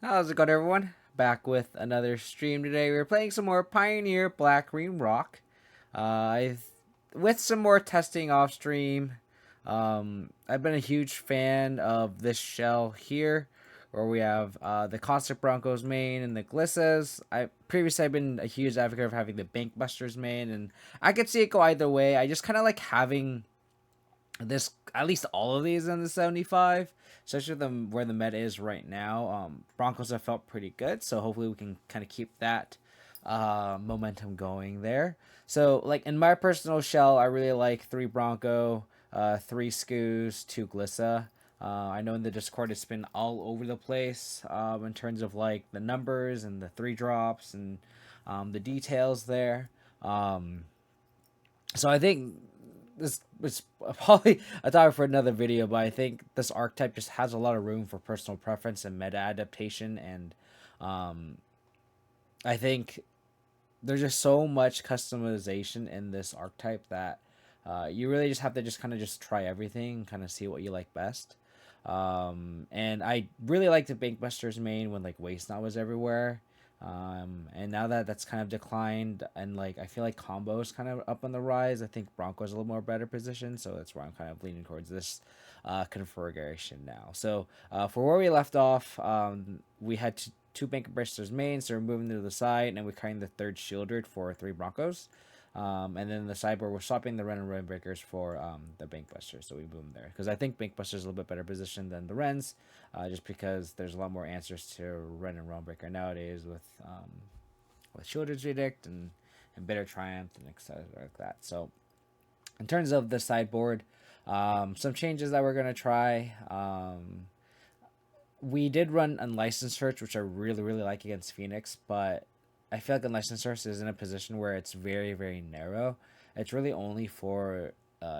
How's it going, everyone? Back with another stream today. We're playing some more Pioneer Black Green Rock. With some more testing off stream. I've been a huge fan of this shell here, where we have the Caustic Broncos main and the Glissas. I've been a huge advocate of having the Bankbusters main, and I could see it go either way. I just kind of like having this at least all of these in the 75, especially where the meta is right now. Broncos have felt pretty good, so hopefully we can kind of keep that momentum going there. So like in my personal shell, I really like 3 Bronco, 3 Scoos, 2 Glissa. I know in the Discord it's been all over the place in terms of like the numbers and the 3 drops and the details there. Um, so I think this is probably a topic for another video, but I think this archetype just has a lot of room for personal preference and meta adaptation, and um, I think there's just so much customization in this archetype that you really just have to just kind of just try everything, kind of see what you like best. And I really liked the Bankbusters main when like Waste Not was everywhere. And now that that's kind of declined, and like I feel like combo is kind of up on the rise. I think Bronco's a little more better position, so that's why I'm kind of leaning towards this configuration now. So for where we left off, we had two Bankbusters mains, so we're moving to the side, and we're carrying the third Shieldred for 3 Broncos. And then the sideboard, we're swapping the Ren and Ren Breakers for the Bankbusters, so we boom there. Because I think Bankbusters is a little bit better position than the Rens, just because there's a lot more answers to Ren and Ren Breaker nowadays with Shieldred's Edict and Bitter Triumph and etc. like that. So in terms of the sideboard, some changes that we're gonna try. We did run Unlicensed Search, which I really, really like against Phoenix, but I feel like Unlicensed Search is in a position where it's very, very narrow. It's really only for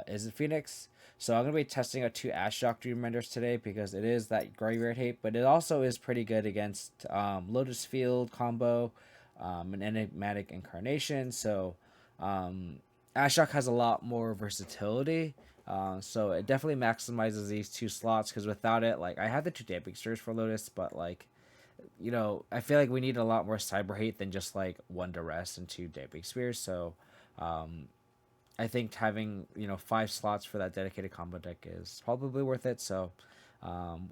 is it Phoenix? So I'm gonna be testing out 2 Ashiok Dream Renders today because it is that graveyard hate, but it also is pretty good against Lotus Field combo, an enigmatic incarnation. So um, Ashiok has a lot more versatility. So it definitely maximizes these 2 slots because without it, like I have the 2 Damping for Lotus, but like I feel like we need a lot more cyber hate than just like 1 Duress and 2 Damping Spears. So um, I think having 5 slots for that dedicated combo deck is probably worth it. So um,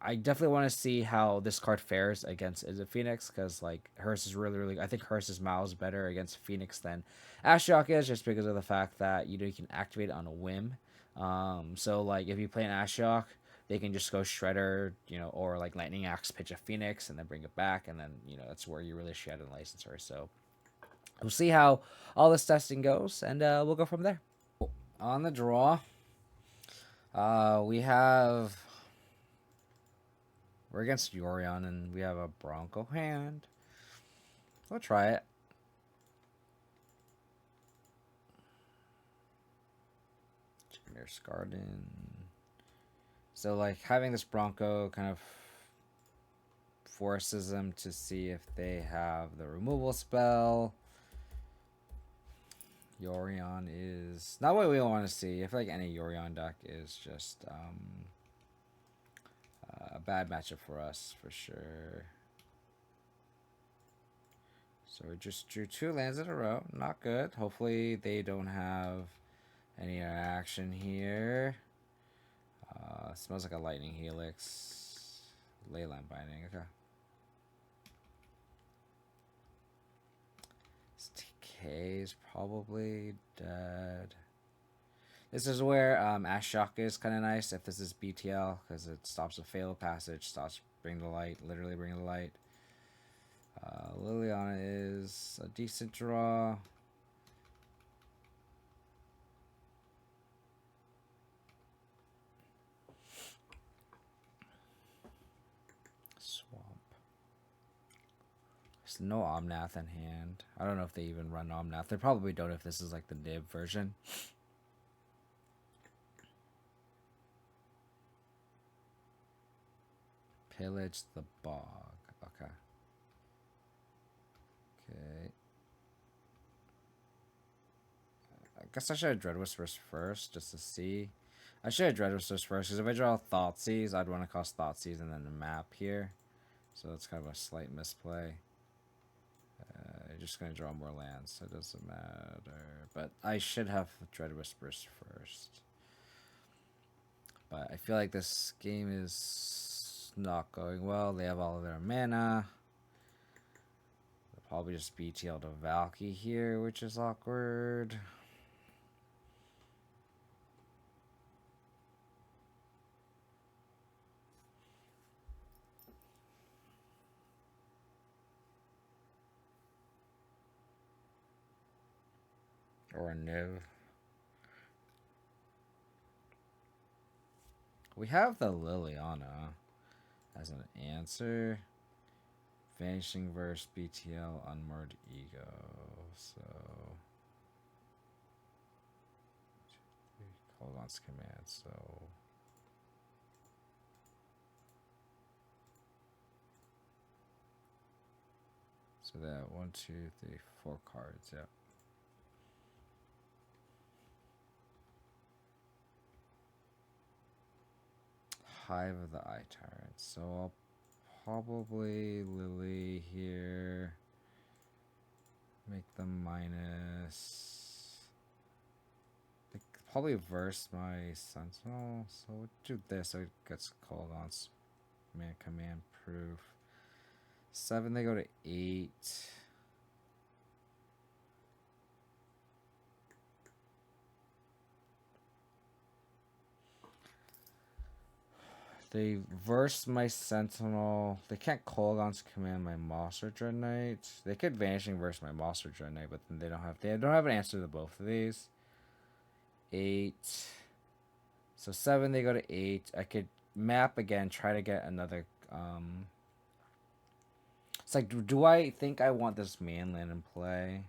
I definitely want to see how this card fares against Is It Phoenix because like Hearse is really really I think Hearse is miles better against Phoenix than Ashiok is just because of the fact that you can activate it on a whim. So like if you play an Ashiok, they can just go Shredder, or like Lightning Axe, pitch a Phoenix, and then bring it back, and then that's where you really shred and license her. So we'll see how all this testing goes, and we'll go from there. On the draw, we have we're against Yorion, and we have a Bronco hand. We'll try it. Dimir's Garden. So like having this Bronco kind of forces them to see if they have the removal spell. Yorion is not what we want to see. I feel like any Yorion deck is just a bad matchup for us for sure. So we just drew 2 lands in a row. Not good. Hopefully they don't have any action here. Smells like a Lightning Helix. Leyline Binding. Okay. This TK is probably dead. This is where Ashiok is kind of nice if this is BTL because it stops a fail passage, stops Bring the Light, literally Bring the Light. Liliana is a decent draw. Swamp. There's no Omnath in hand. I don't know if they even run Omnath. They probably don't if this is like the nib version. Pillage the Bog. Okay. Okay. I guess I should have Dread Whispers first just to see. I should have Dread Whispers first because if I draw Thoughtseize, I'd want to cost Thoughtseize and then the map here. So that's kind of a slight misplay. Just going to draw more lands, so it doesn't matter. But I should have Dread Whispers first. But I feel like this game is not going well. They have all of their mana. They'll probably just BTL to Valky here, which is awkward. Or a Niv. We have the Liliana as an answer. Vanishing Verse, BTL, Unmoored Ego. So hold on, command. So that 1, 2, 3, 4 cards. Yep. Hive of the Eye Tyrant. So I'll probably Lily here. Make them minus. They probably verse my Sentinel. So we'll do this so it gets called on command proof. 7, they go to 8. They verse my Sentinel. They can't Kolaghan's command my Monster Dread Knight. They could Vanishing Verse my Monster Dread Knight, but then they don't have an answer to both of these. 8. So 7, they go to 8. I could map again, try to get another. It's like, do I think I want this manland in play?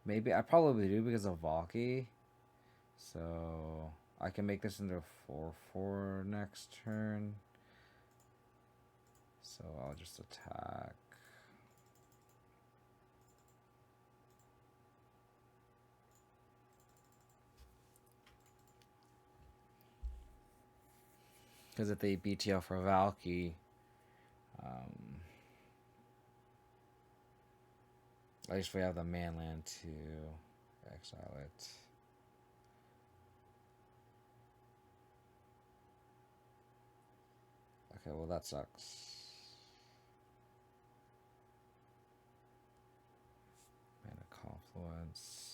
Maybe I probably do because of Valky. So I can make this into a 4/4 next turn. So I'll just attack. Because if they BTL for Valky, at least we have the manland to exile it. Okay, well that sucks. Mana Confluence.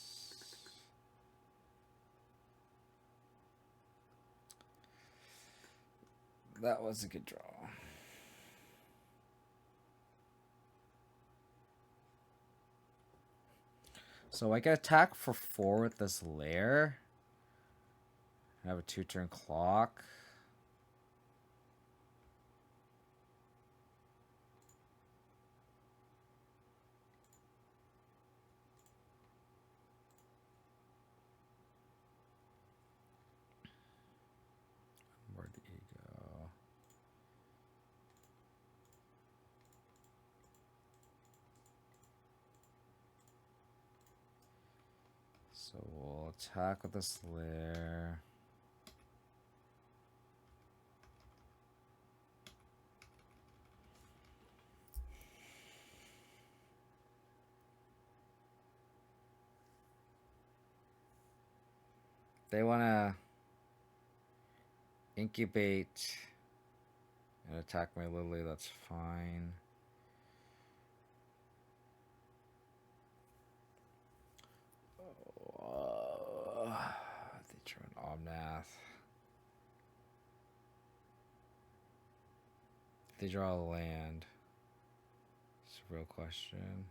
That was a good draw. So I can attack for 4 with this lair. I have a 2-turn clock. Where'd the ego? So we'll attack with this lair. They want to incubate and attack my Lily. That's fine. They turn Omnath. They draw a land. It's a real question.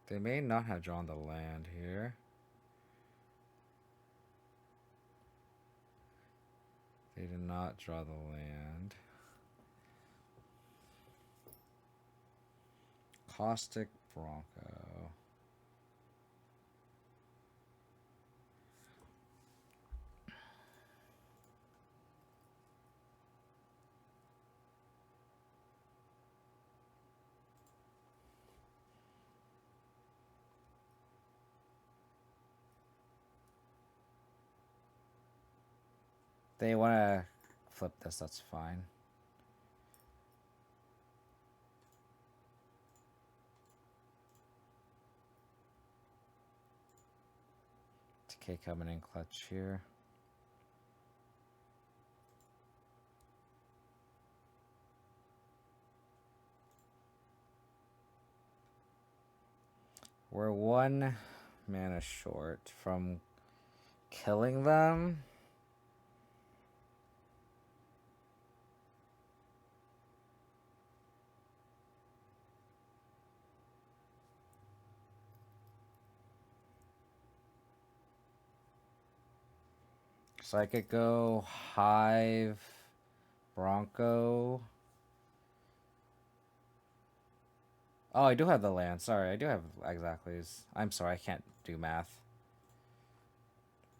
They may not have drawn the land here. They did not draw the land. Caustic Bronco. They want to flip this, that's fine. Decay coming in clutch here. We're 1 mana short from killing them. So I could go Hive, Bronco. Oh, I do have the land. Sorry, I do have exactly. I'm sorry, I can't do math.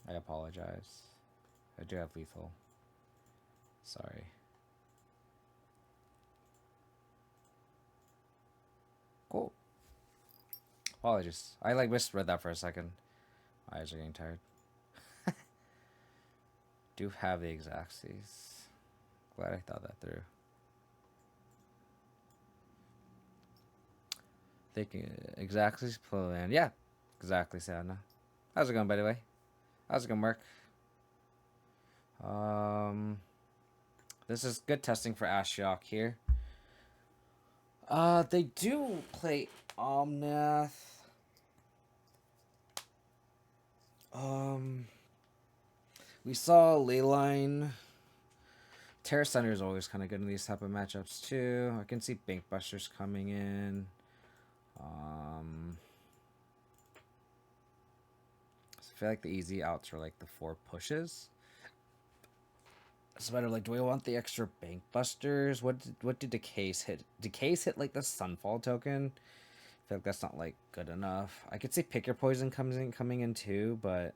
I apologize. I do have lethal. Sorry. Cool. Apologies. I like misread that for a second. My eyes are getting tired. Do have the exactsies. Glad I thought that through. Thinking exactsies play land. Yeah, exactly, Sadna. How's it going, by the way? How's it gonna work? This is good testing for Ashiok here. They do play Omnath. We saw Leyline. Terra Center is always kind of good in these type of matchups too. I can see Bankbusters coming in. I feel like the easy outs are like the 4 pushes. It's a matter of like, do I want the extra Bankbusters? What did Decays hit? Decays hit like the Sunfall token. I feel like that's not like good enough. I could see Pick Your Poison coming in too, but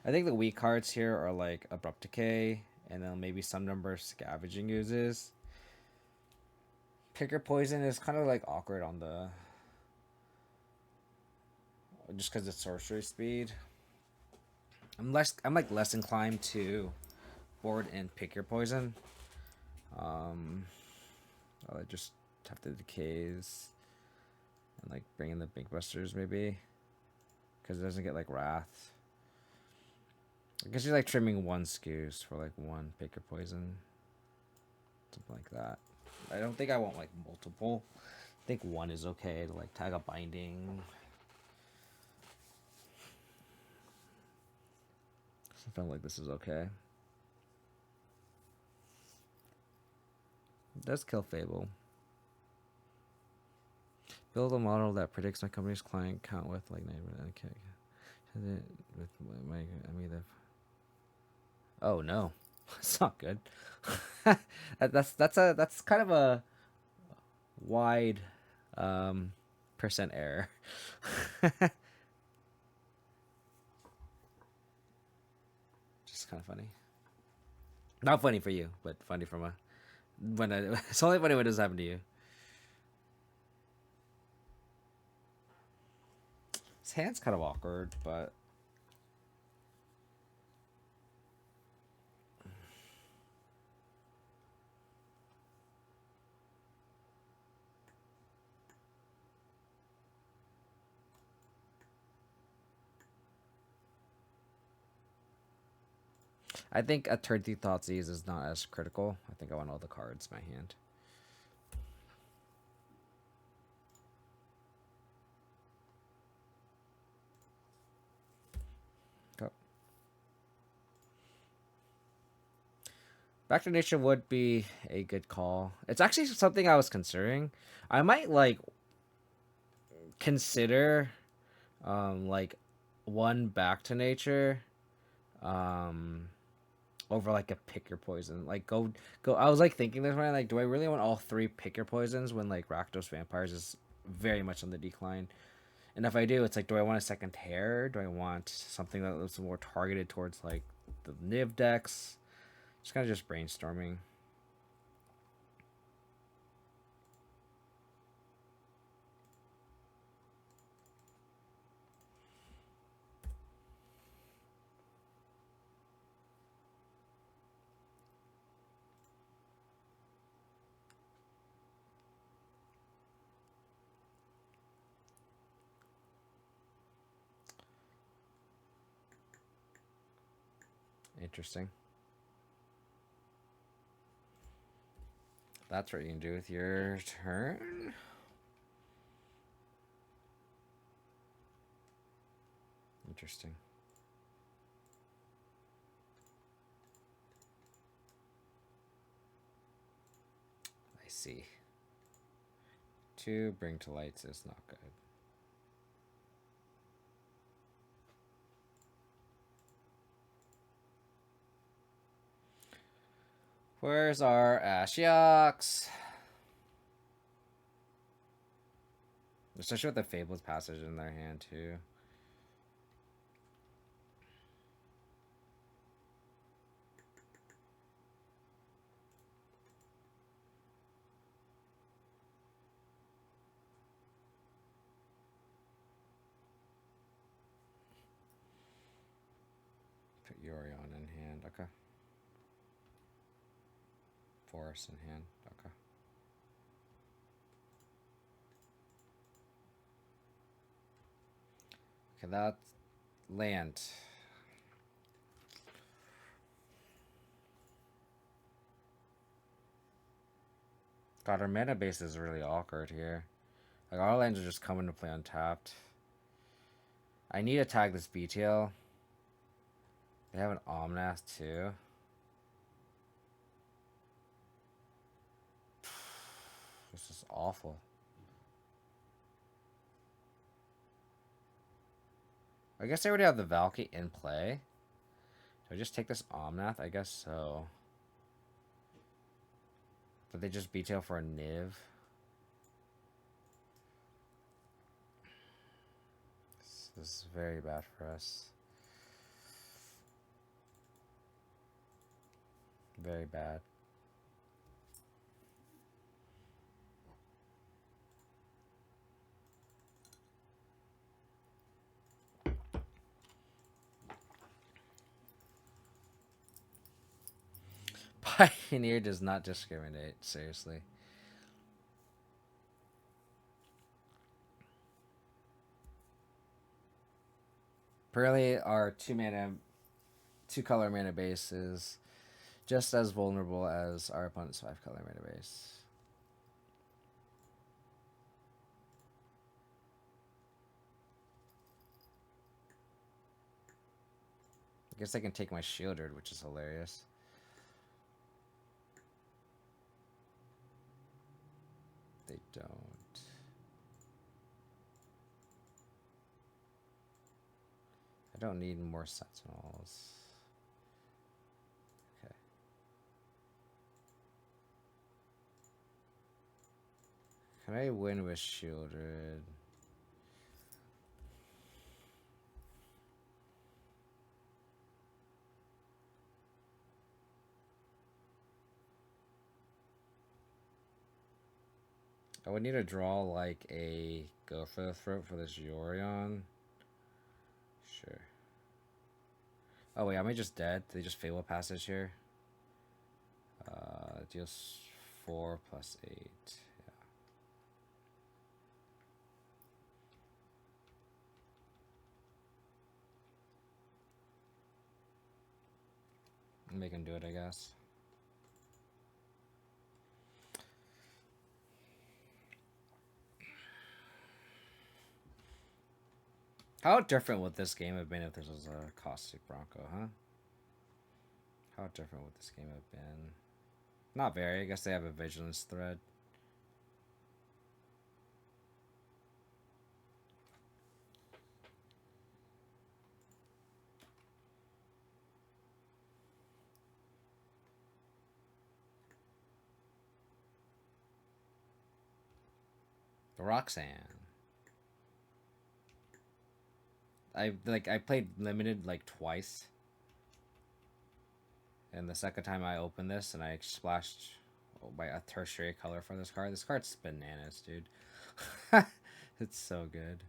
I think the weak cards here are like Abrupt Decay and then maybe some number of Scavenging uses. Pick Your Poison is kind of like awkward on the just because it's sorcery speed. I'm like less inclined to board and Pick Your Poison. I'll just have the decays and like bring in the Big Busters maybe because it doesn't get like Wrath. I guess you're like trimming 1 skews for like 1 Pick Your Poison, something like that. I don't think I want like multiple. I think 1 is okay to like tag a binding. I feel like this is okay. It does kill Fable. Build a model that predicts my company's client count with like okay. With my I'm either. Oh no, it's not good. That's kind of a wide percent error. Just kind of funny. Not funny for you, but funny from a when it's only funny when it does happen to you. His hand's kind of awkward, but I think a turn 3 Thoughtseize is not as critical. I think I want all the cards in my hand. Okay. Back to Nature would be a good call. It's actually something I was considering. I might like consider like 1 Back to Nature over like a Pick Your Poison. Like go. I was like thinking this morning, like, do I really want all 3 Pick Your Poisons when like Rakdos Vampires is very much on the decline? And if I do, it's like, do I want a second Hair? Do I want something that was more targeted towards like the Niv decks? Just kind of just brainstorming. Interesting. That's what you can do with your turn. Interesting. I see. 2 bring to lights is not good. Where's our Ashioks? Especially with the Fabled Passage in their hand, too. Put Yorion in hand. Okay. Forest in hand. Okay. Okay, that's land. God, our mana base is really awkward here. Like, our lands are just coming to play untapped. I need to tag this BTL. They have an Omnath too. This is awful. I guess they already have the Valky in play. Do I just take this Omnath? I guess so. But they just BTL for a Niv. This is very bad for us. Very bad. Pioneer does not discriminate, seriously. Apparently our 2-color mana base is just as vulnerable as our opponent's 5-color mana base. I guess I can take my Shieldred, which is hilarious. They don't. I don't need more Sentinels. Okay. Can I win with Shieldred? I would need to draw like a Go for the Throat for this Yorion. Sure. Oh wait, am I just dead? Did they just Fable Passage here? Deals 4 plus 8. Yeah. Make him do it, I guess. How different would this game have been if this was a Caustic Bronco, huh? How different would this game have been? Not very. I guess they have a Vigilance thread. Roxanne. I played limited like twice. And the second time I opened this and I splashed by a tertiary color for this card. This card's bananas, dude. It's so good.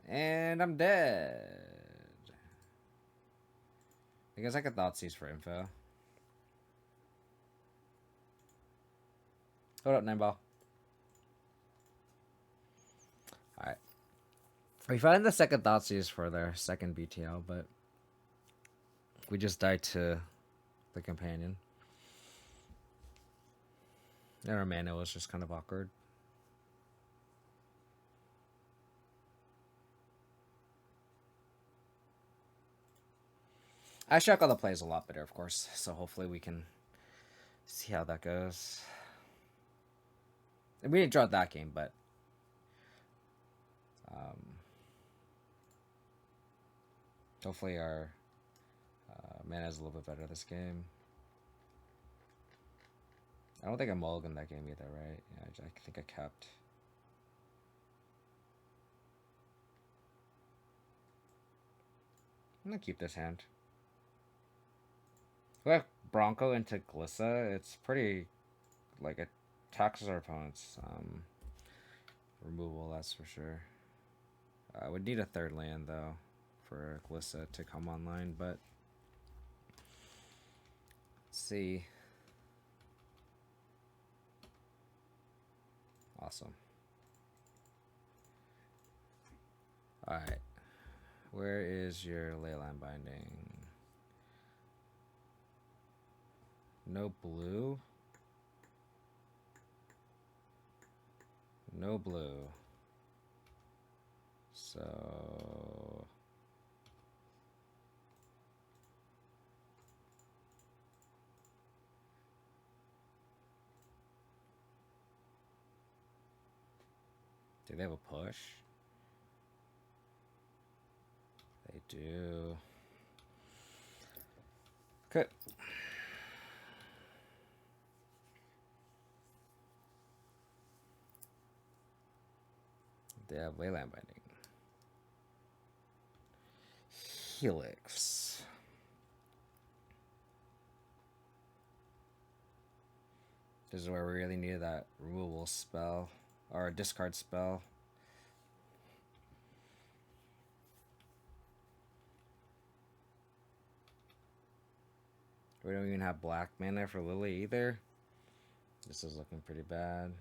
And I'm dead. I guess I could Thoughtseize for info. Hold up, 9 ball. Alright. We found the second Thoughtseize for their second BTL, but we just died to the companion. And our mana was just kind of awkward. Ashiok on the play is a lot better, of course, so hopefully we can see how that goes. And we didn't draw that game, but hopefully our mana is a little bit better this game. I don't think I mulliganed that game either, right? Yeah, I think I kept. I'm gonna keep this hand. We have Bronco into Glissa. It's pretty, like, it taxes our opponent's removal, that's for sure. I would need a third land, though, for Glissa to come online, but let's see. Awesome. Alright. Where is your Leyline Binding? No blue? No blue. So... do they have a push? They do. Okay. They have Leyline Binding. Helix. This is where we really needed that removal spell. Or a discard spell. We don't even have black mana for Lily either. This is looking pretty bad.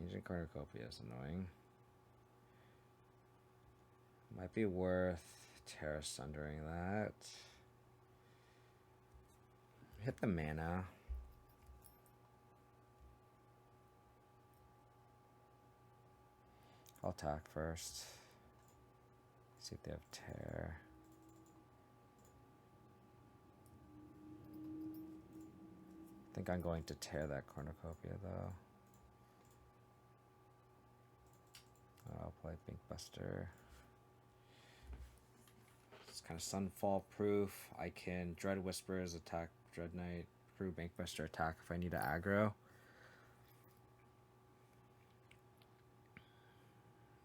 Ancient Cornucopia is annoying. Might be worth Terra Sundering that. Hit the mana. I'll attack first. See if they have Tear. I think I'm going to tear that Cornucopia though. I'll play Binkbuster. It's kind of Sunfall proof. I can Dread Whispers attack Dread Knight, Crew Binkbuster attack if I need to aggro.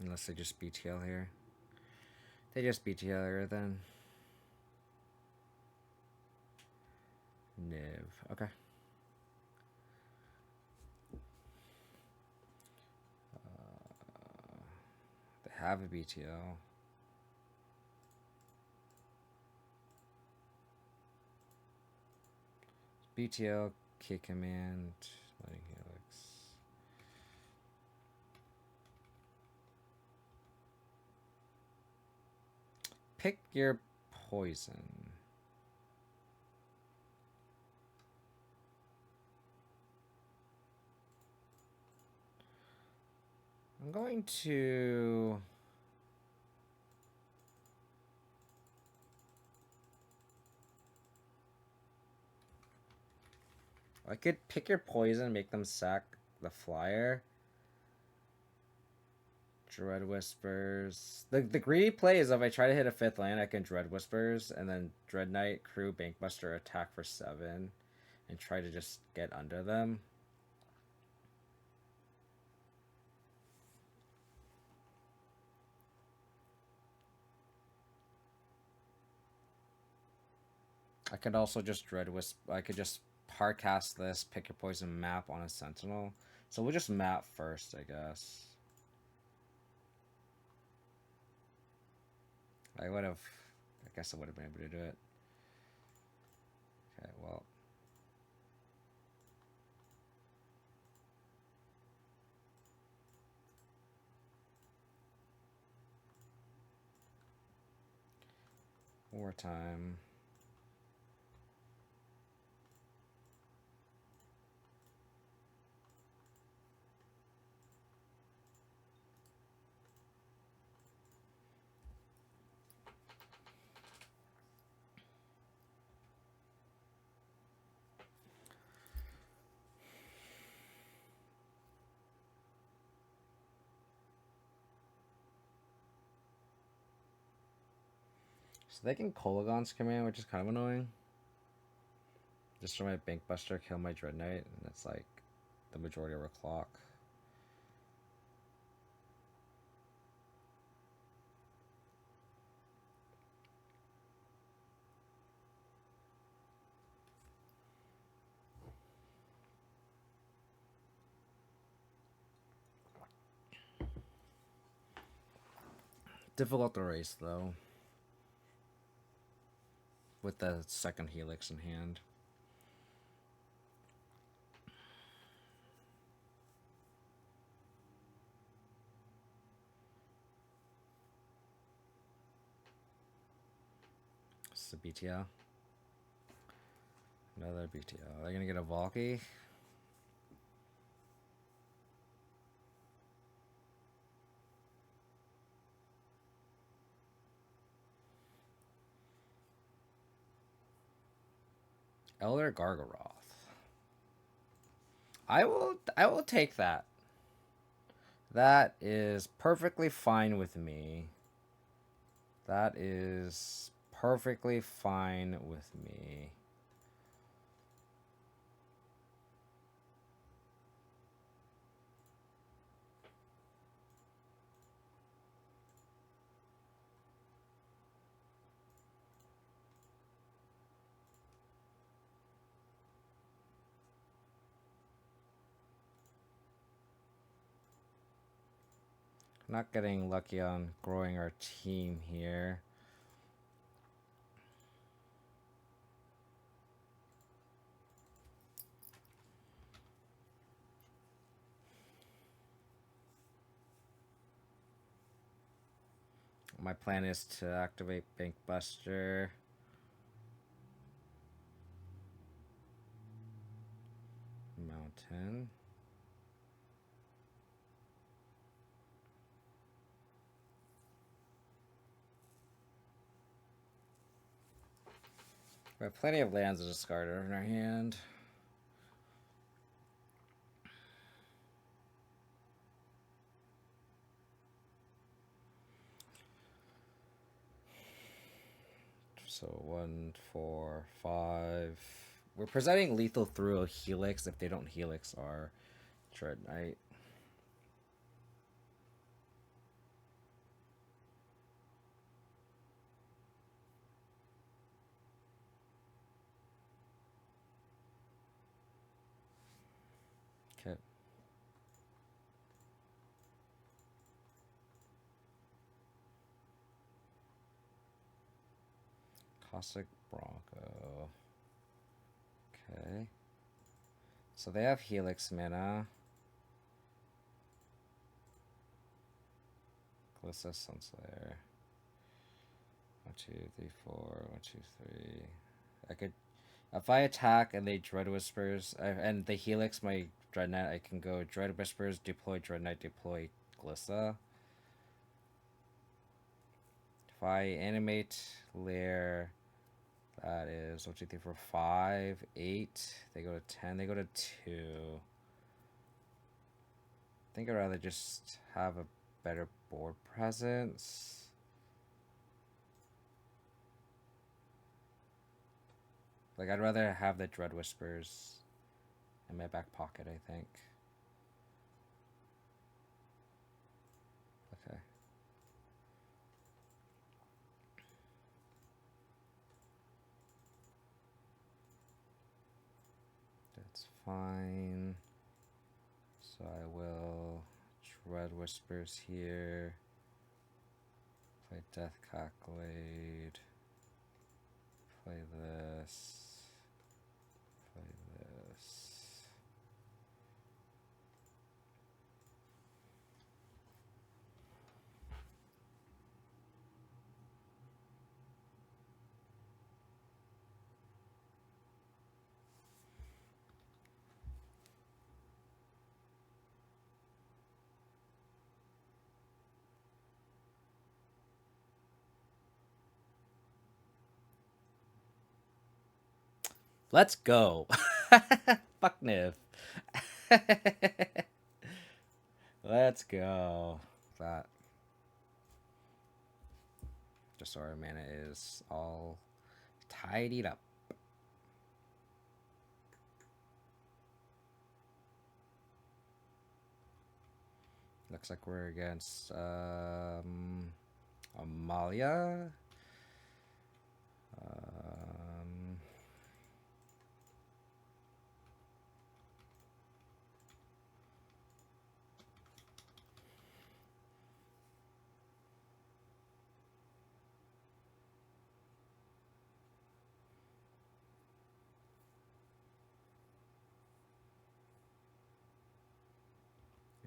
Unless they just BTL here. They just BTL here then. Niv. Okay. They have a BTL. BTL, Kick Command, Lightning Helix. Pick your poison. I'm going to... I could pick your poison, make them sack the flyer. Dread Whispers. The greedy play is if I try to hit a 5th land, I can Dread Whispers, and then Dread Knight, Crew, Bankbuster attack for 7, and try to just get under them. I could also just Dread Whisper. I could just hardcast this, pick your poison, map on a Sentinel. So we'll just map first, I guess. I guess I would have been able to do it. Okay, well. more time. So they can Kolaghan's command, which is kind of annoying. Destroy my Bank Buster, kill my Dread Knight, and that's like the majority of our clock. Difficult to race though, with the second Helix in hand. It's a BTL. Another BTL. They're gonna get a Valky. Elder Gargaroth. I will take that. That is perfectly fine with me. That is perfectly fine with me. Not getting lucky on growing our team here. My plan is to activate Bank Buster. Mountain. We have plenty of lands to discard in our hand. So 1, 4, 5. We're presenting lethal through a Helix if they don't Helix our Dread Knight. Okay. Cossack Bronco. Okay. So they have Helix mana. Glissa Sunslayer. 1, 2, 3, 4. 1, 2, 3. I could, if I attack and they Dread Whispers, and they Helix my Dread Knight, I can go Dread Whispers, deploy Dread Knight, deploy Glissa. If I animate Lair, that is 1, 2, 3, 4, 5, 8. They go to 10. They go to 2. I think I'd rather just have a better board presence. Like, I'd rather have the Dread Whispers in my back pocket, I think. Okay. That's fine. So I will Dread Whispers here. Play Death Cacklade. Play this. Play this. Let's go. Fuck Niv. Let's go. That. Just so our mana is all tidied up. Looks like we're against Amalia.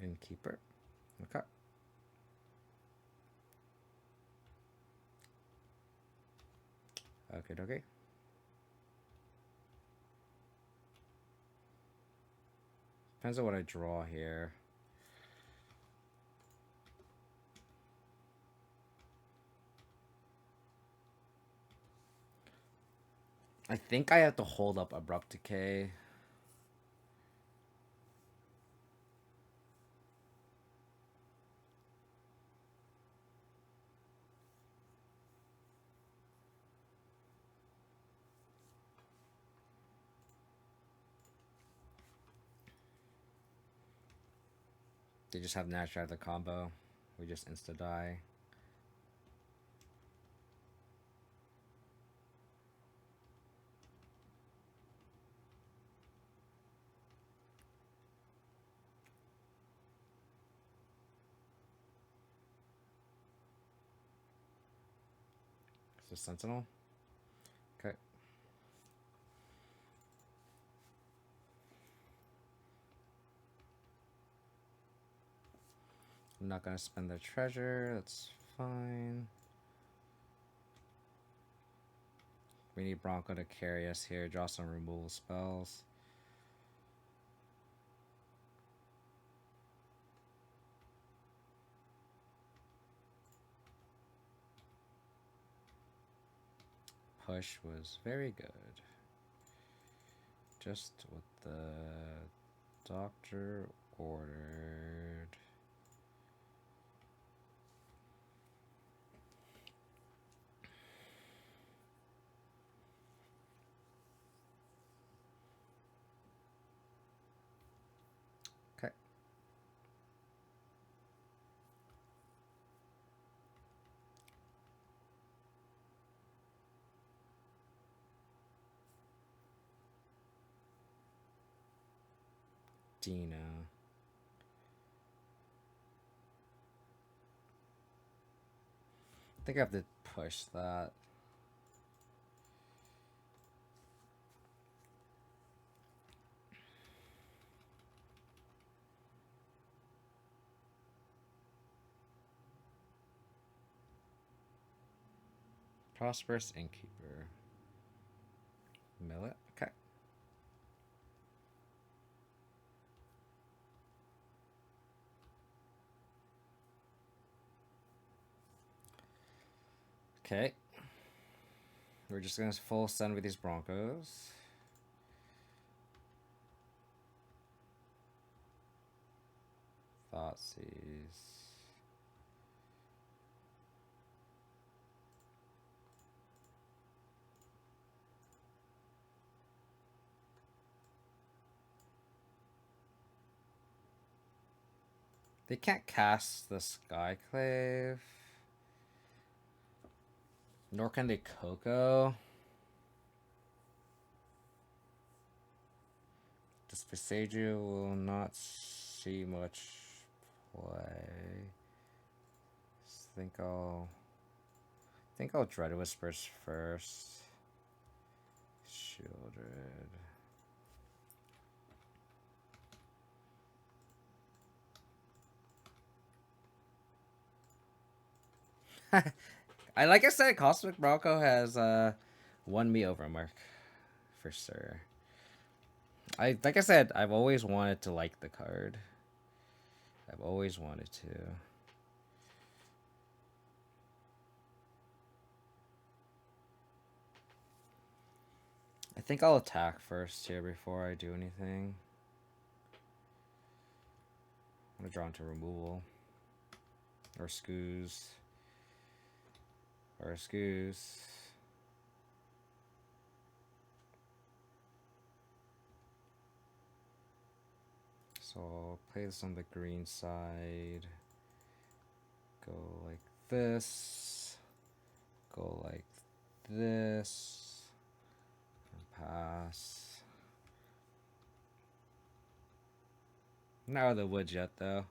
Innkeeper. Okay. Okay. Depends on what I draw here. I think I have to hold up Abrupt Decay. They just have Nash out of the combo. We just insta die. Is this Sentinel? Okay. I'm not gonna spend the treasure. That's fine. We need Bronco to carry us here. Draw some removal spells. Push was very good. Just what the doctor ordered. Okay. Dina. I think I have to push that. Prosperous Innkeeper. Mill it? Okay. Okay. We're just gonna full send with these Broncos. Thoughtseize. They can't cast the Skyclave. Nor can they Coco. This Visagia will not see much play. I think I'll Dread Whispers first. Shieldred. Like I said, Cosmic Bronco has won me over, Mark, for sure. Like I said, I've always wanted to like the card. I've always wanted to. I think I'll attack first here before I do anything. I'm gonna draw into removal. Or scoos. Or scoos. So I'll play this on the green side. Go like this. Go like this. And pass. Not out of the woods yet though,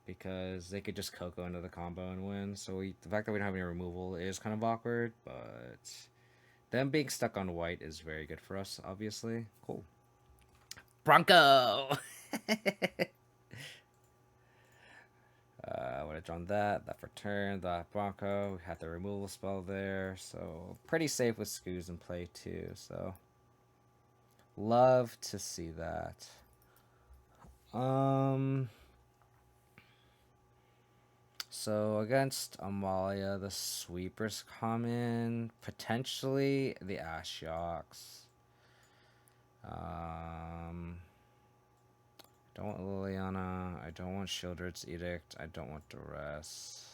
because they could just Coco into the combo and win. So the fact that we don't have any removal is kind of awkward, but them being stuck on white is very good for us, obviously. Cool. Bronco! I would have drawn that for turn, that Bronco. We had the removal spell there, so pretty safe with Scoos in play too, so love to see that. So against Amalia, the sweepers common, potentially the Ashioks. Don't want Liliana. I don't want Shieldred's Edict. I don't want Duress.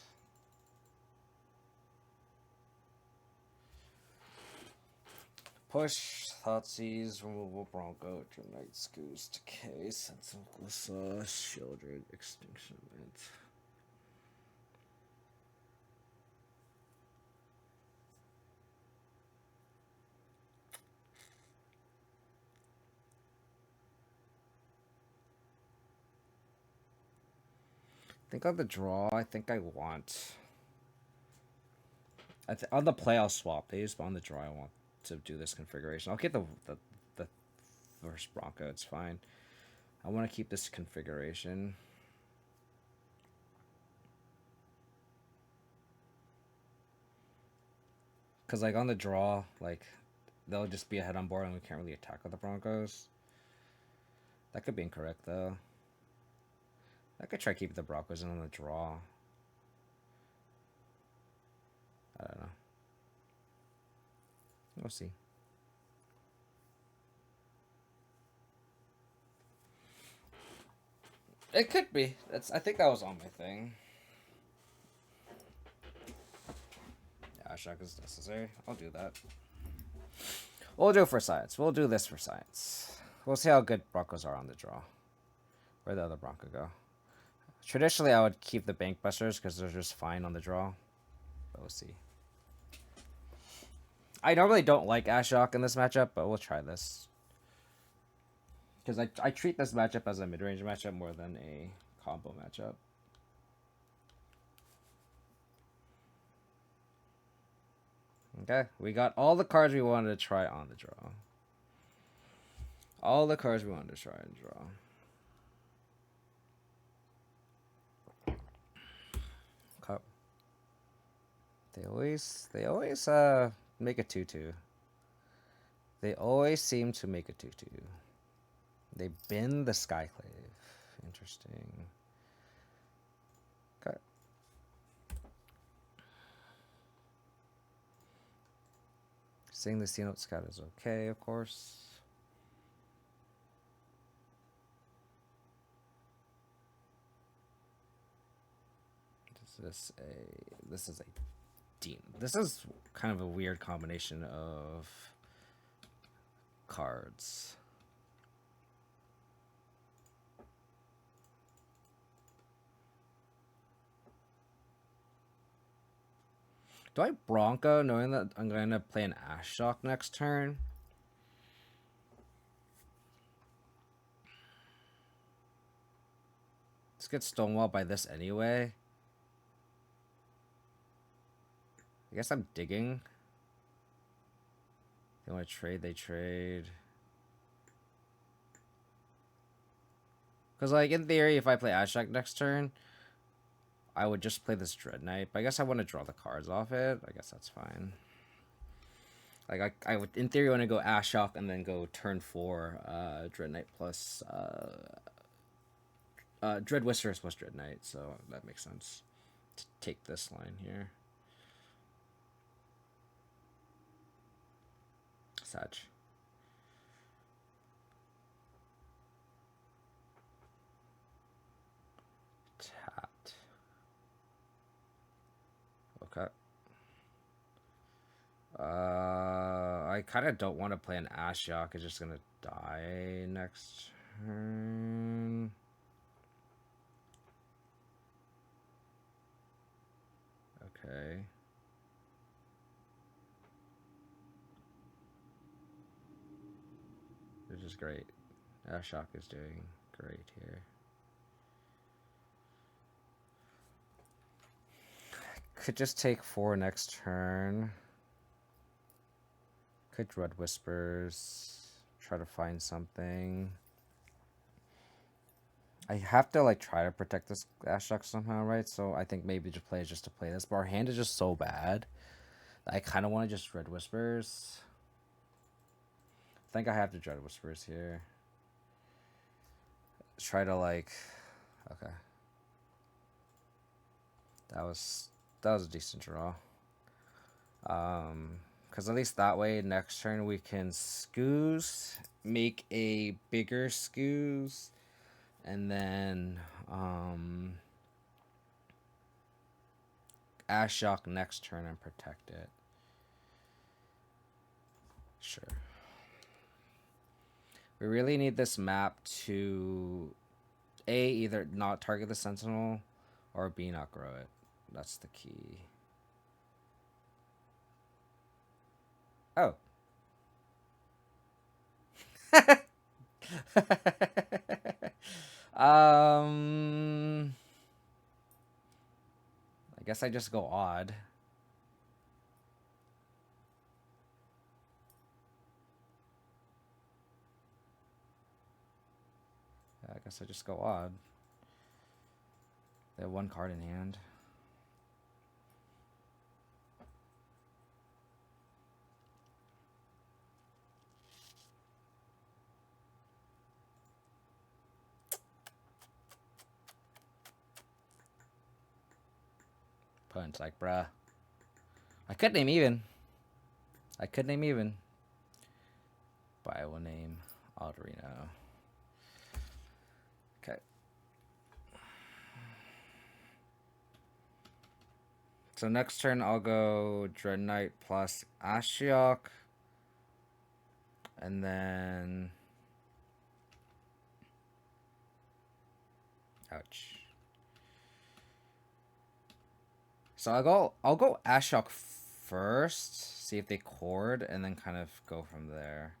Push, Thoughtseize, removal Bronco, Night Scoos, Decay, Sensible Glissa, Shieldred, Extinction Event. I think on the draw, I think I want. On the play, I'll swap these, but on the draw, I want to do this configuration. I'll get the first Bronco. It's fine. I want to keep this configuration. Because, like, on the draw, like, they'll just be ahead on board and we can't really attack with the Broncos. That could be incorrect, though. I could try keeping the Broncos in on the draw. I don't know. We'll see. It could be. I think that was on my thing. Yeah, Ashiok is necessary. I'll do that. We'll do it for science. We'll do this for science. We'll see how good Broncos are on the draw. Where'd the other Bronco go? Traditionally, I would keep the Bank Busters because they're just fine on the draw. But we'll see. I normally don't like Ashiok in this matchup, but we'll try this. Because I treat this matchup as a mid-range matchup more than a combo matchup. Okay, we got all the cards we wanted to try on the draw. All the cards we wanted to try and draw. Okay. They always make a 2/2. They always seem to make a 2/2. They bend the Skyclave. Interesting. Okay. Seeing the C-Note Scout is okay, of course. This is a Dean. This is kind of a weird combination of cards. Do I Bronco knowing that I'm going to play an Ashiok next turn? This gets stonewalled by this anyway. I guess I'm digging. They want to trade, they trade. Because, like, in theory, if I play Ashiok next turn, I would just play this Dread Knight. But I guess I want to draw the cards off it. I guess that's fine. Like, I would, in theory, want to go Ashiok and then go turn 4 Dread Knight plus Dread Whiskers plus Dread Knight. So that makes sense to take this line here. Sag. I kind of don't want to play an Ashiok. It's just gonna die next turn. Okay. Which is great. Ashiok is doing great here. Could just take 4 next turn. Could Dread Whispers. Try to find something. I have to like try to protect this Ashiok somehow, right? So I think maybe just play just to play this. But our hand is just so bad. I kind of want to just Dread Whispers. I think I have to Dread Whispers here. Try to like... Okay. That was a decent draw. Because at least that way, next turn we can Scoos, make a bigger Scoos, and then Ashiok next turn and protect it. Sure. We really need this map to A, either not target the Sentinel, or B, not grow it. That's the key. Oh. I guess I just go odd. Yeah, I guess I just go odd. They have 1 card in hand. Punch, like, bruh. I could name even. But I will name Aldrino. Okay. So next turn I'll go Dread Knight plus Ashiok. And then... Ouch. So I'll go Ashiok first, see if they chord, and then kind of go from there.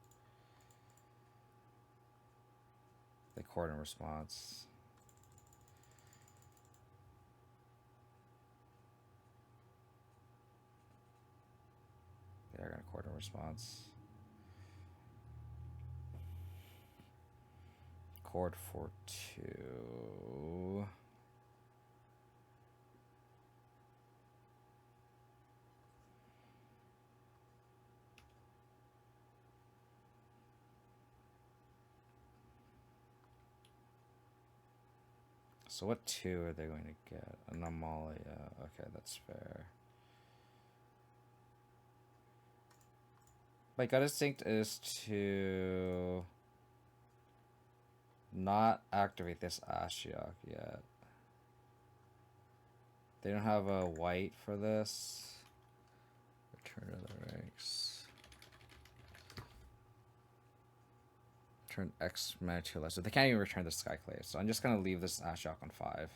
They chord in response. They're gonna chord in response. Chord for 2. So what 2 are they going to get? An Amalia. Okay, that's fair. My gut instinct is to not activate this Ashiok yet. They don't have a white for this. Return to the ranks. Turn X mana 2 less. So they can't even return the Skyclave. So I'm just gonna leave this Ashiok on 5.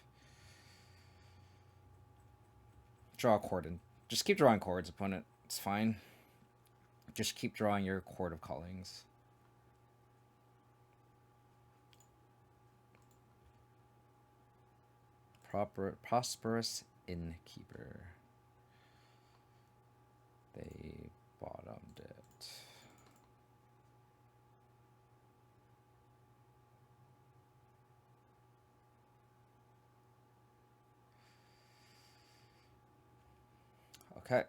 Draw a chord and just keep drawing chords, opponent. It's fine. Just keep drawing your chord of callings. Prosperous Innkeeper. They bottomed it. Okay.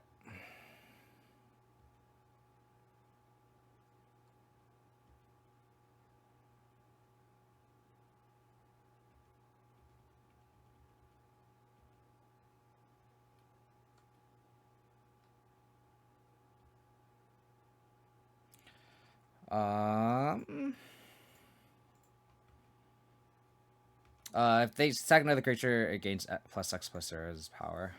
If they sack another creature, it gains +X+0 as power.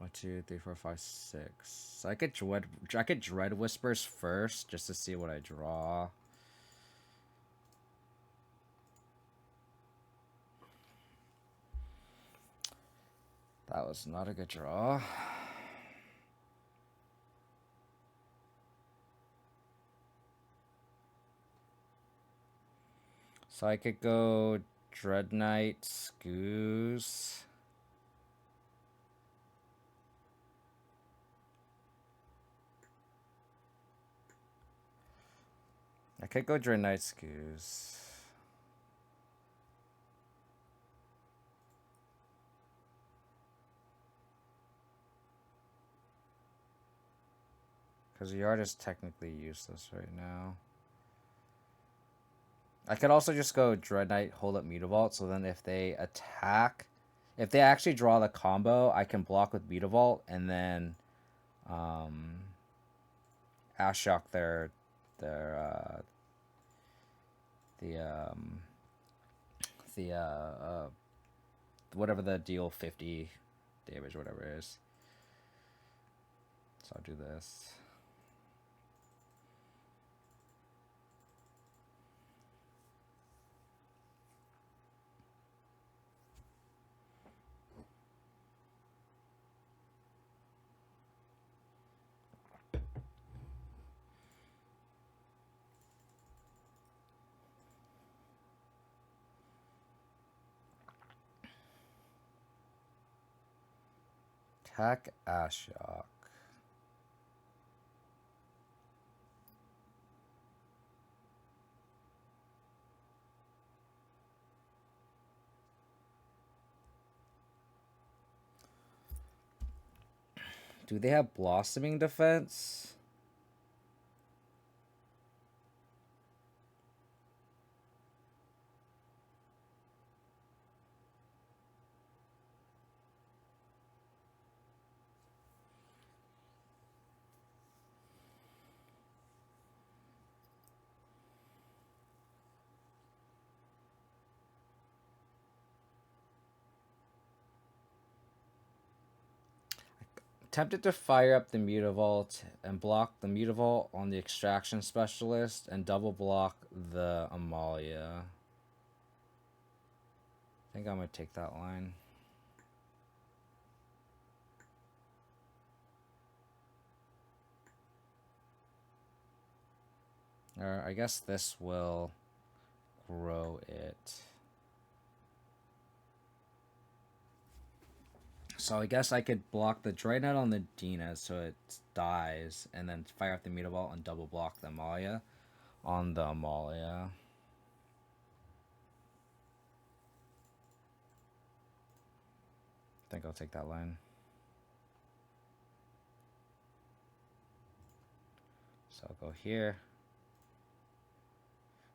1, 2, 3, 4, 5, 6. I could dread whispers first just to see what I draw. That was not a good draw. So I could go Dread Knight, Scoos. I could go Dread Knight, Scoos. Because Yard is technically useless right now. I could also just go Dread Knight, hold up Mutavault, so then if they attack, if they actually draw the combo, I can block with Mutavault and then Ashiok their whatever the deal 50 damage, whatever it is. So I'll do this. Attack Ashiok. Do they have Blossoming Defense? Tempted to fire up the Mutavault and block the Mutavault on the Extraction Specialist and double block the Amalia. I think I'm going to take that line. Or I guess this will grow it. So I guess I could block the Dreadnought on the Dina so it dies, and then fire up the Mutavault and double block the Amalia on the Amalia. I think I'll take that line. So I'll go here.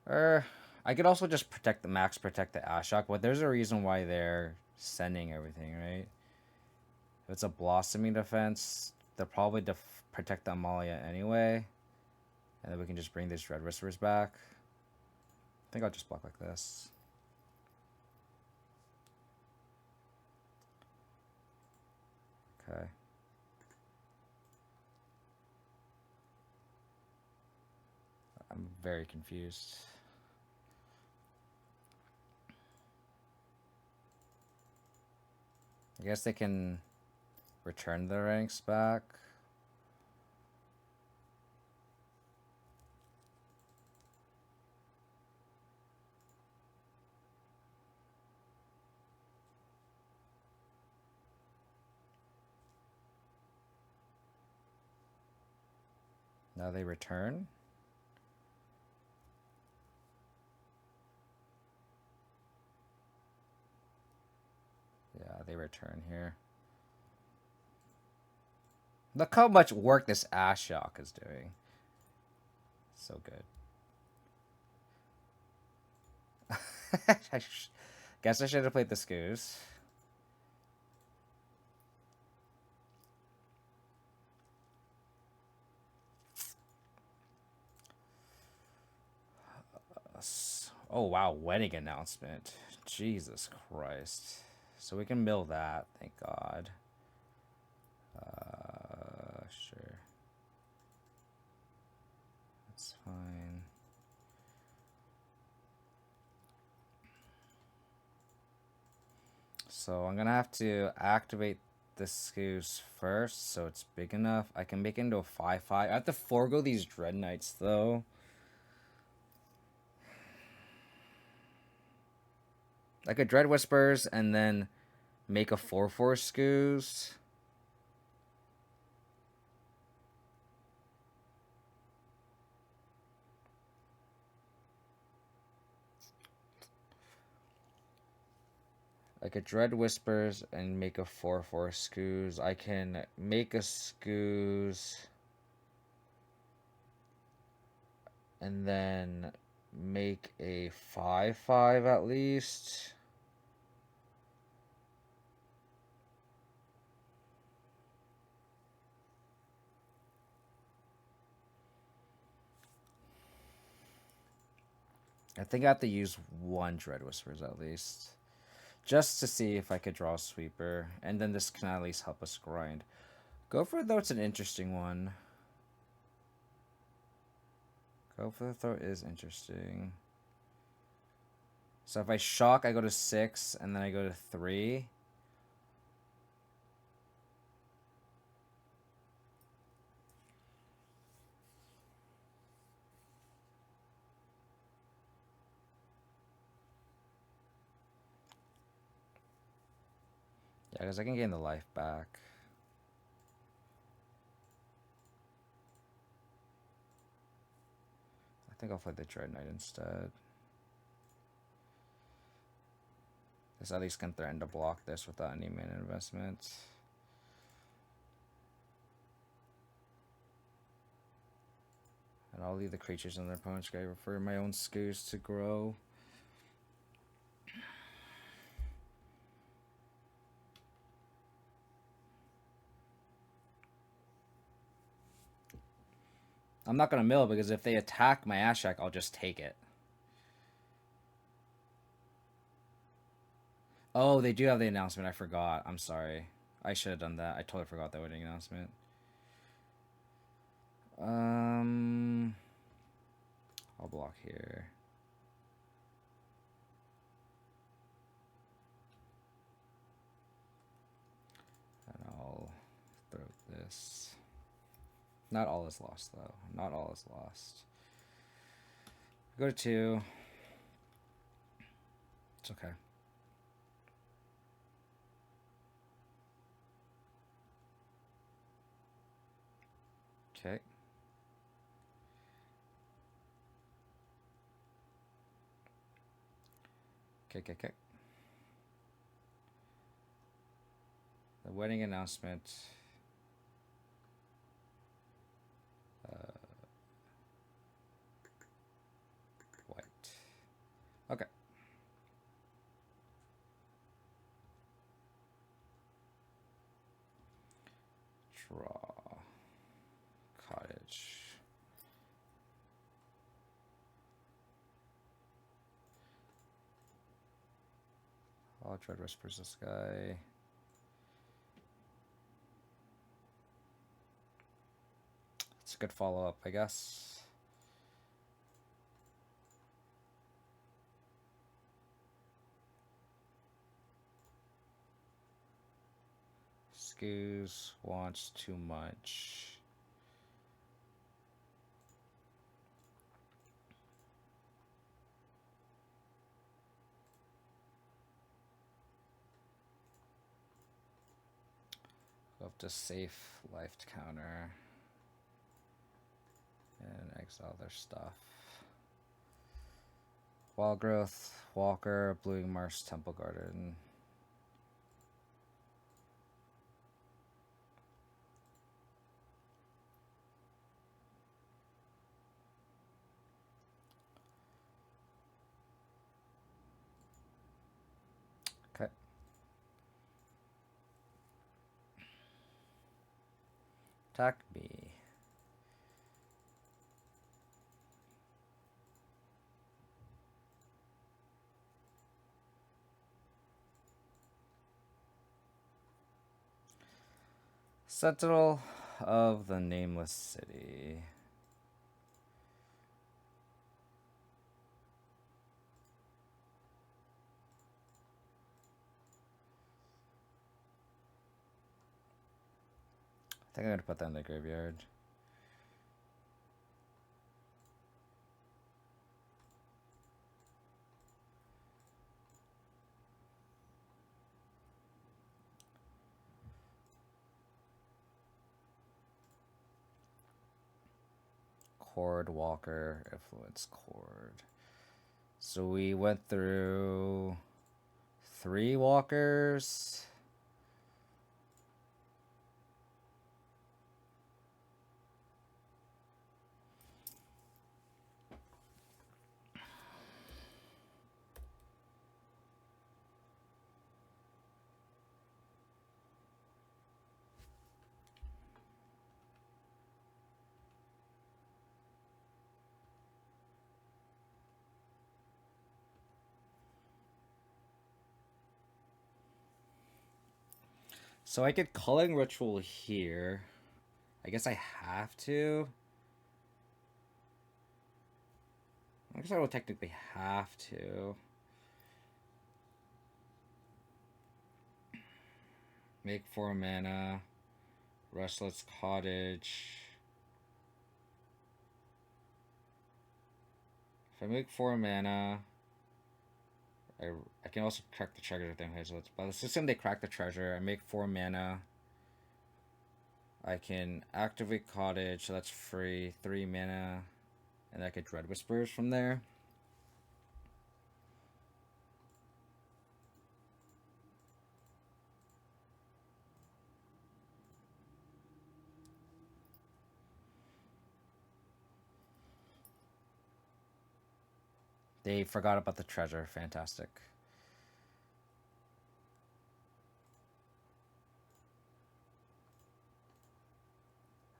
I could also just protect the Ashiok, but there's a reason why they're sending everything, right? If it's a Blossoming Defense, they'll probably protect the Amalia anyway. And then we can just bring these Dread Whispers back. I think I'll just block like this. Okay. I'm very confused. I guess they can return the ranks back. Now they return. Yeah, they return here. Look how much work this Ashiok is doing. So good. Guess I should have played the Scoos. Oh wow, wedding announcement. Jesus Christ. So we can mill that, thank God. Sure. That's fine. So I'm gonna have to activate the Scoos first, so it's big enough. I can make it into a 5/5. I have to forego these Dread Knights though. Like a Dread Whispers and then make a 4/4 Scoos. Like a Dread Whispers and make a 4/4 Scoos. I can make a Scoos and then make a 5/5 at least. I think I have to use one Dread Whispers at least. Just to see if I could draw a sweeper. And then this can at least help us grind. Go for it though, it's an interesting one. Go for the throw is interesting. So if I shock, I go to 6, and then I go to 3. Yeah, because I can gain the life back. I think I'll play the Dread Knight instead. This at least can threaten to block this without any mana investment. And I'll leave the creatures in their opponent's grave for my own Scoos to grow. I'm not going to mill because if they attack my Ashiok, I'll just take it. Oh, they do have the announcement. I forgot. I'm sorry. I should have done that. I totally forgot the wedding announcement. I'll block here. And I'll throw this. Not all is lost, though. Not all is lost. Go to 2. It's okay. Okay. Okay. The wedding announcement. White. Okay. Draw. Cottage. I'll Dread Whispers this guy. It's a good follow-up, I guess. Scoos wants too much. Go up to safe life counter and exile their stuff. Wild Growth, Walker, Blue Marsh, Temple Garden. Okay. Attack me. Sentinel of the Nameless City. I think I'm gonna put that in the graveyard. Chord, Walker, Influence, Chord. So we went through 3 Walkers. So I get Culling Ritual here. I guess I have to. I guess I don't technically have to. Make 4 mana. Restless Cottage. If I make 4 mana, I can also crack the treasure thing. So by the system, they crack the treasure. I make 4 mana. I can activate Cottage, so that's free. 3 mana. And I get Dread Whispers from there. They forgot about the treasure. Fantastic.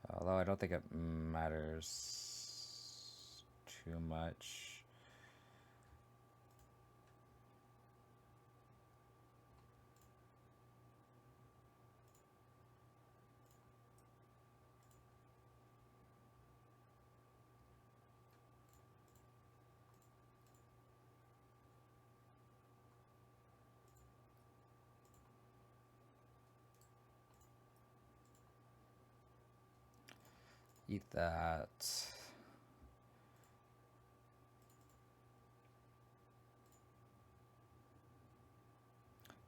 Although I don't think it matters too much. Eat that.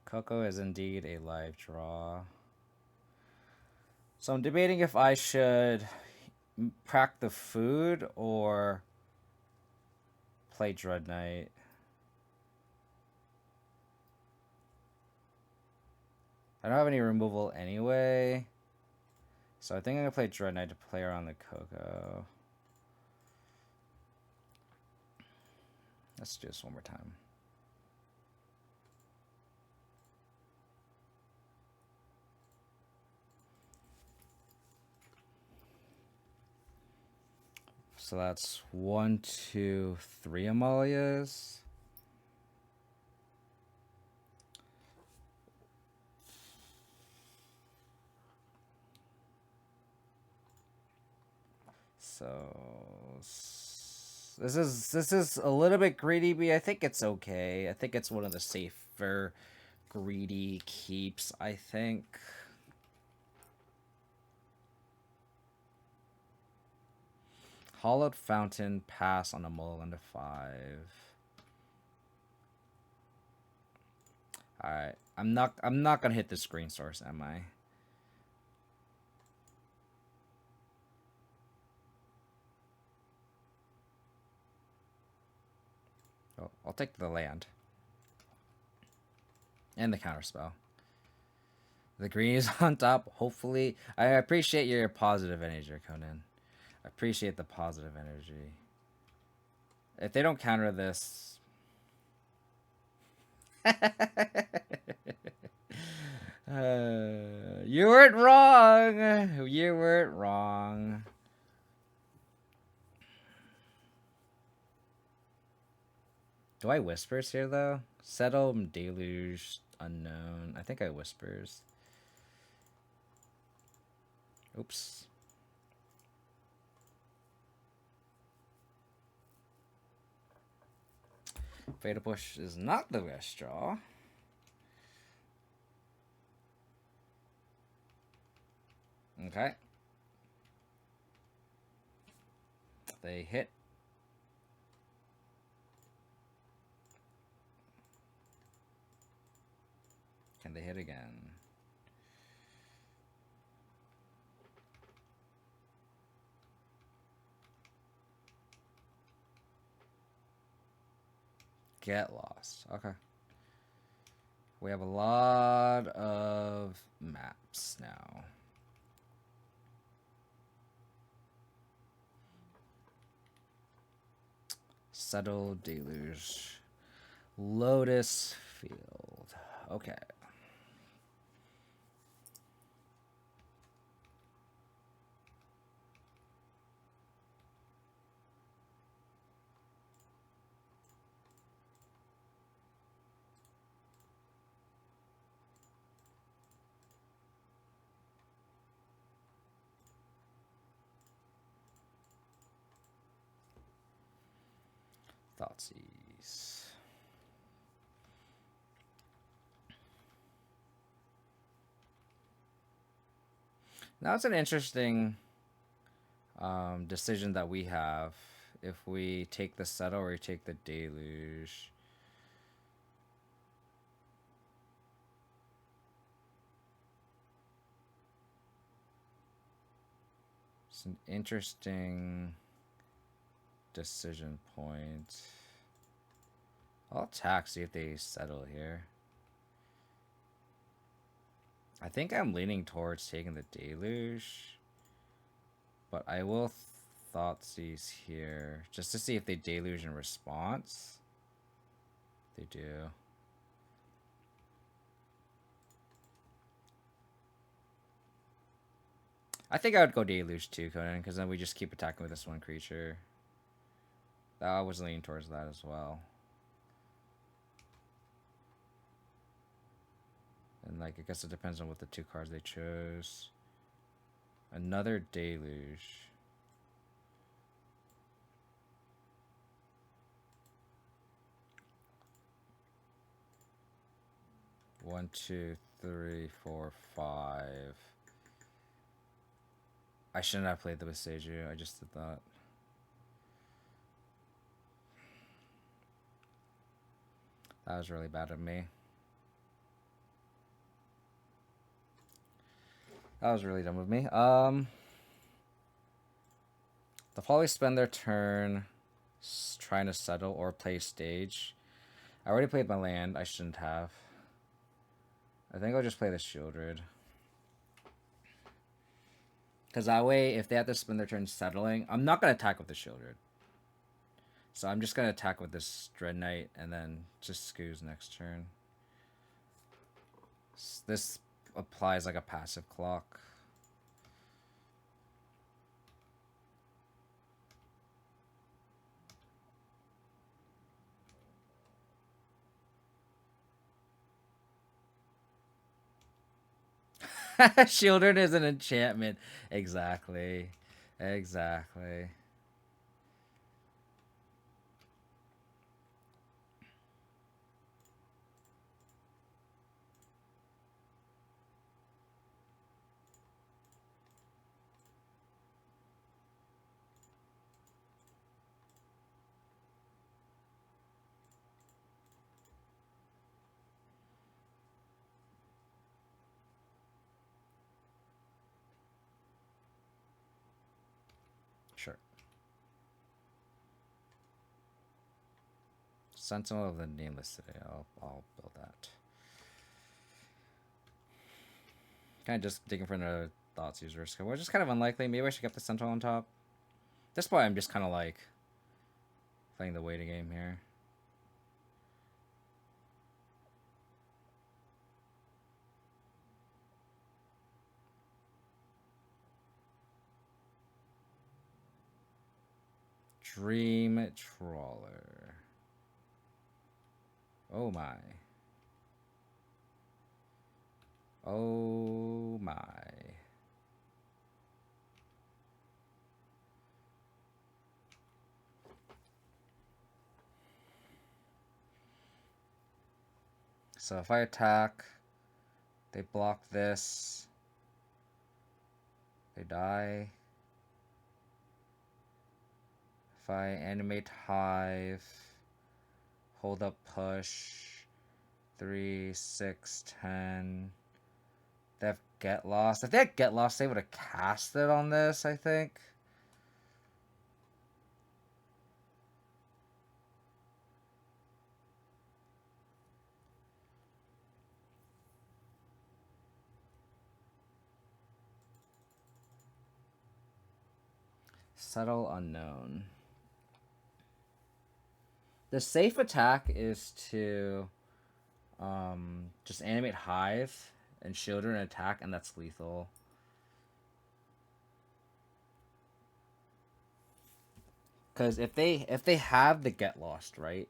Coco is indeed a live draw. So I'm debating if I should crack the food or play Dread Knight. I don't have any removal anyway. So I think I'm going to play Dread Knight to play around the Coco. Let's do this one more time. So that's 1, 2, 3 Amalias. So this is a little bit greedy, but I think it's okay. I think it's one of the safer greedy keeps, I think. Hollowed Fountain, pass on a mulligan to 5. Alright. I'm not gonna hit the screen source, am I? Oh, I'll take the land. And the counterspell. The green is on top, hopefully. I appreciate your positive energy, Conan. I appreciate the positive energy. If they don't counter this... you weren't wrong! You weren't wrong. Do I Whispers here, though? Settle, Deluge, Unknown. I think I Whispers. Oops. Fatal Push is not the best draw. Okay. They hit. Can they hit again? Get lost. Okay. We have a lot of maps now. Settle Deluge. Lotus Field. Okay. Thoughtseize. Now it's an interesting decision that we have if we take the settle or we take the deluge. It's an interesting decision point. I'll attack, see if they settle here. I think I'm leaning towards taking the deluge, but I will Thoughtseize here just to see if they deluge in response. They do. I think I would go deluge too, Conan, because then we just keep attacking with this one creature. I was leaning towards that as well. And like, I guess it depends on what the two cards they chose. Another deluge. One, two, three, four, five. I shouldn't have played the Beseiju. I just did that. That was really bad of me. That was really dumb of me. They'll probably spend their turn trying to settle or play stage. I already played my land. I shouldn't have. I think I'll just play the Shieldred. Because that way, if they have to spend their turn settling, I'm not going to attack with the Shieldred. So I'm just going to attack with this Dread Knight and then just Scoos next turn. This applies like a passive clock. Shieldred is an enchantment. Exactly. Exactly. Sure. Sentinel of the Nameless today. I'll build that. Kind of just digging for another Thoughtseize risk, which is kind of unlikely. Maybe I should get the Sentinel on top. At this point, I'm just kind of like playing the waiting game here. Dream Trawler. Oh my. Oh my. So if I attack, they block this. They die. If I animate Hive, hold up push, 3, 6, 10. They have Get Lost. If they had Get Lost, they would have cast it on this, I think. Subtle Unknown. The safe attack is to just animate Hive and shield her and attack, and that's lethal. Because if they have the Get Lost, right?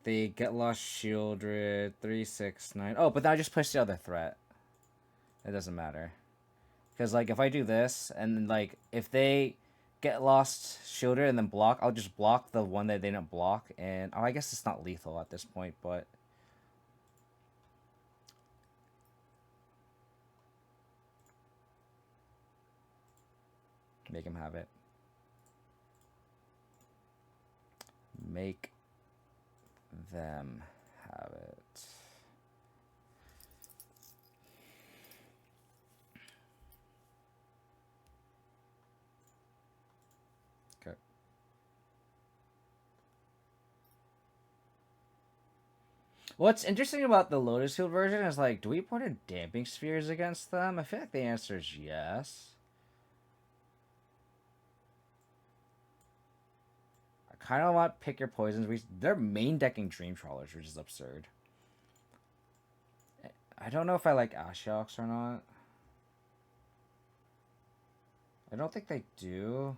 They Get Lost shielded 3, 6, 9. Oh, but then I just push the other threat. It doesn't matter. Because like if I do this and like if they Get Lost shielded and then block, I'll just block the one that they didn't block, and oh, I guess it's not lethal at this point, but make him have it. Make them have it. Okay. What's interesting about the Lotus Field version is like, do we put in damping spheres against them? I feel like the answer is yes. I kind of want pick your poisons. They're main decking Dream Trawlers, which is absurd. I don't know if I like Ashioks or not. I don't think they do.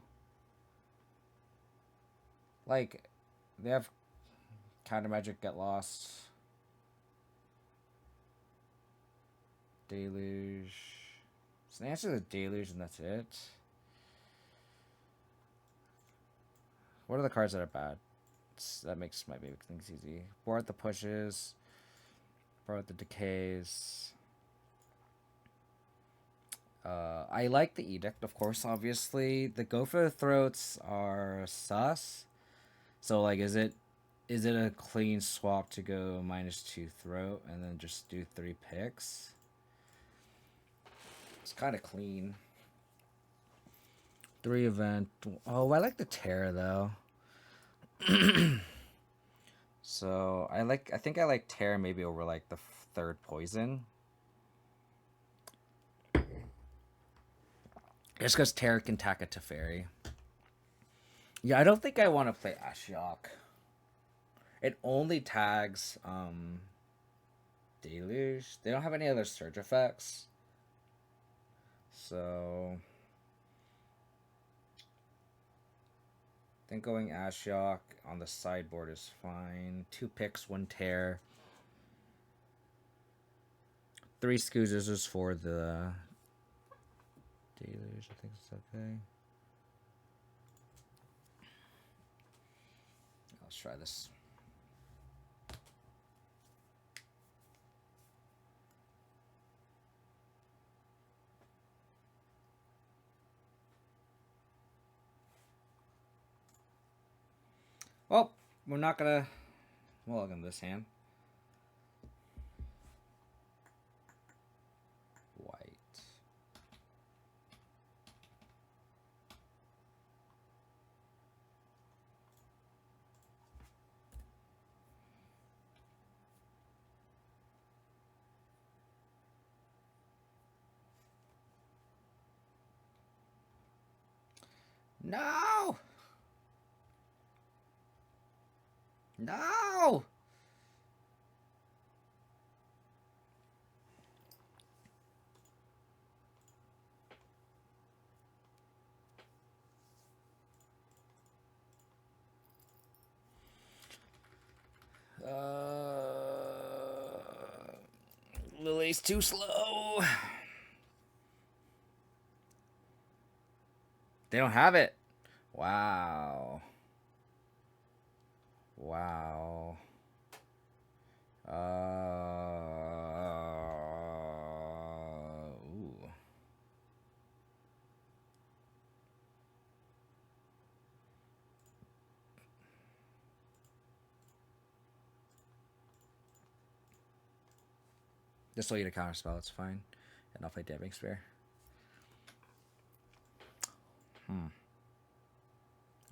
Like, they have Counter Magic, Get Lost, Deluge. So the answer is Deluge, and that's it. What are the cards that are bad? That makes my big things easy. Board the pushes. Board the decays. I like the Edict, of course, obviously. The Go for the Throats are sus. So, like, is it a clean swap to go -2 Throat and then just do 3 picks? It's kind of clean. 3 event. Oh, I like the Terror, though. So, I think I like Terror maybe over, like, the 3rd Poison. Just because Terror can tack a Teferi. Yeah, I don't think I want to play Ashiok. It only tags Deluge. They don't have any other surge effects. So I think going Ashiok on the sideboard is fine. 2 picks, 1 tear. 3 scoozers is for the Deluge. I think it's okay. Let's try this. Well, we're not gonna welcome this hand. White. No! No! Lily's too slow. They don't have it. Wow. Wow. Ooh. Just so you to counter spell, it's fine. And I'll play Dabbing Spear.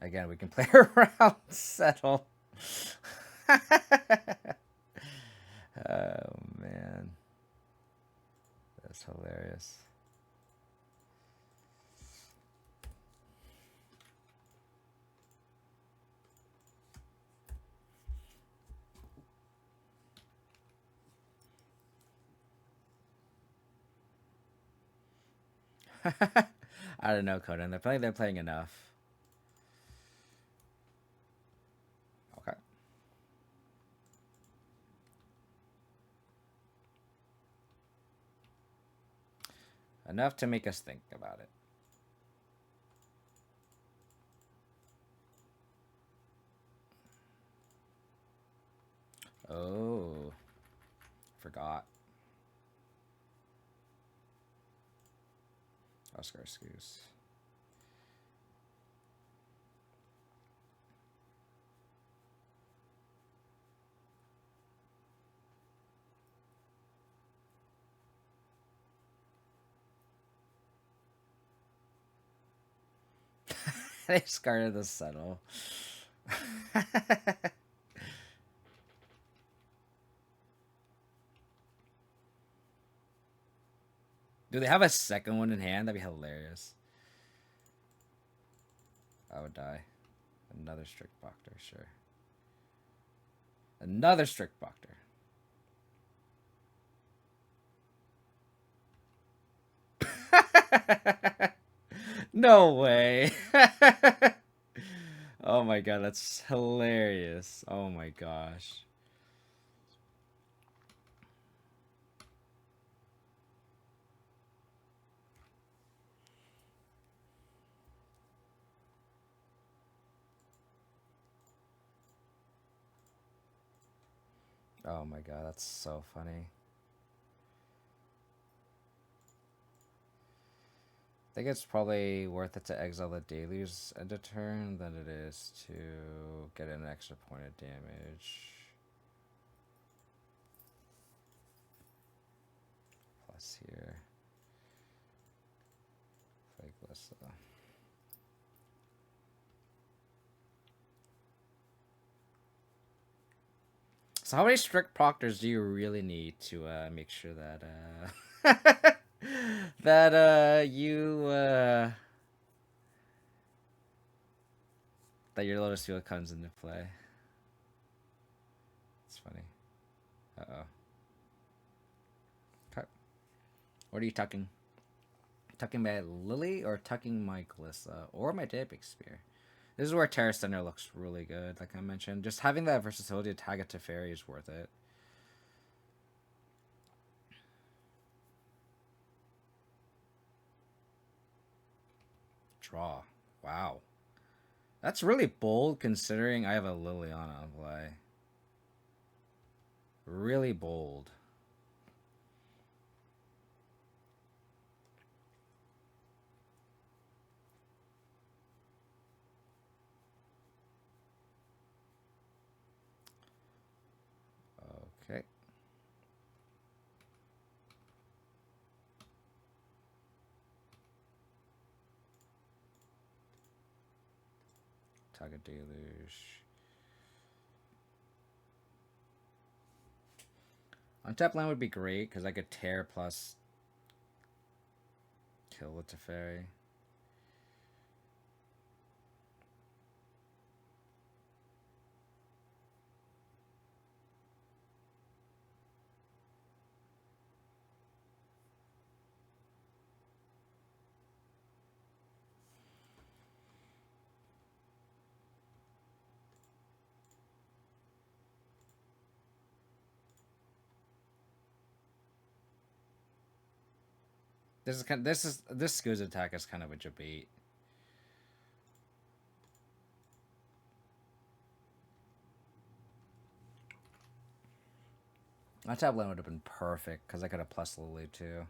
Again, we can play around settle. Oh man. That's hilarious. I don't know, Conan. They're playing enough. Okay. Enough to make us think about it. Oh. Forgot. Oscar excuse. They discarded the settle. Do they have a second one in hand? That'd be hilarious. I would die. Another strict Boctor, sure. Another strict Boctor. No way. Oh my god, that's hilarious. Oh my gosh. Oh my god, that's so funny. I think it's probably worth it to exile the Deluge end of turn than it is to get an extra point of damage. Plus here. Flakeless though. So how many strict proctors do you really need to make sure that that that your Lotus Field comes into play? It's funny. Uh-oh. Okay. What are you tucking? Tucking my Lily or tucking my Glissa or my Dabbing Spear? This is where Terra Center looks really good, like I mentioned. Just having that versatility to tag it to Fairy is worth it. Draw. Wow. That's really bold considering I have a Liliana on play. Really bold. Okay. Tag a Deluge. Untap land would be great because I could tear plus kill with Teferi. This Goose attack is kind of a debate. Untap land would have been perfect because I could have plus Lily too.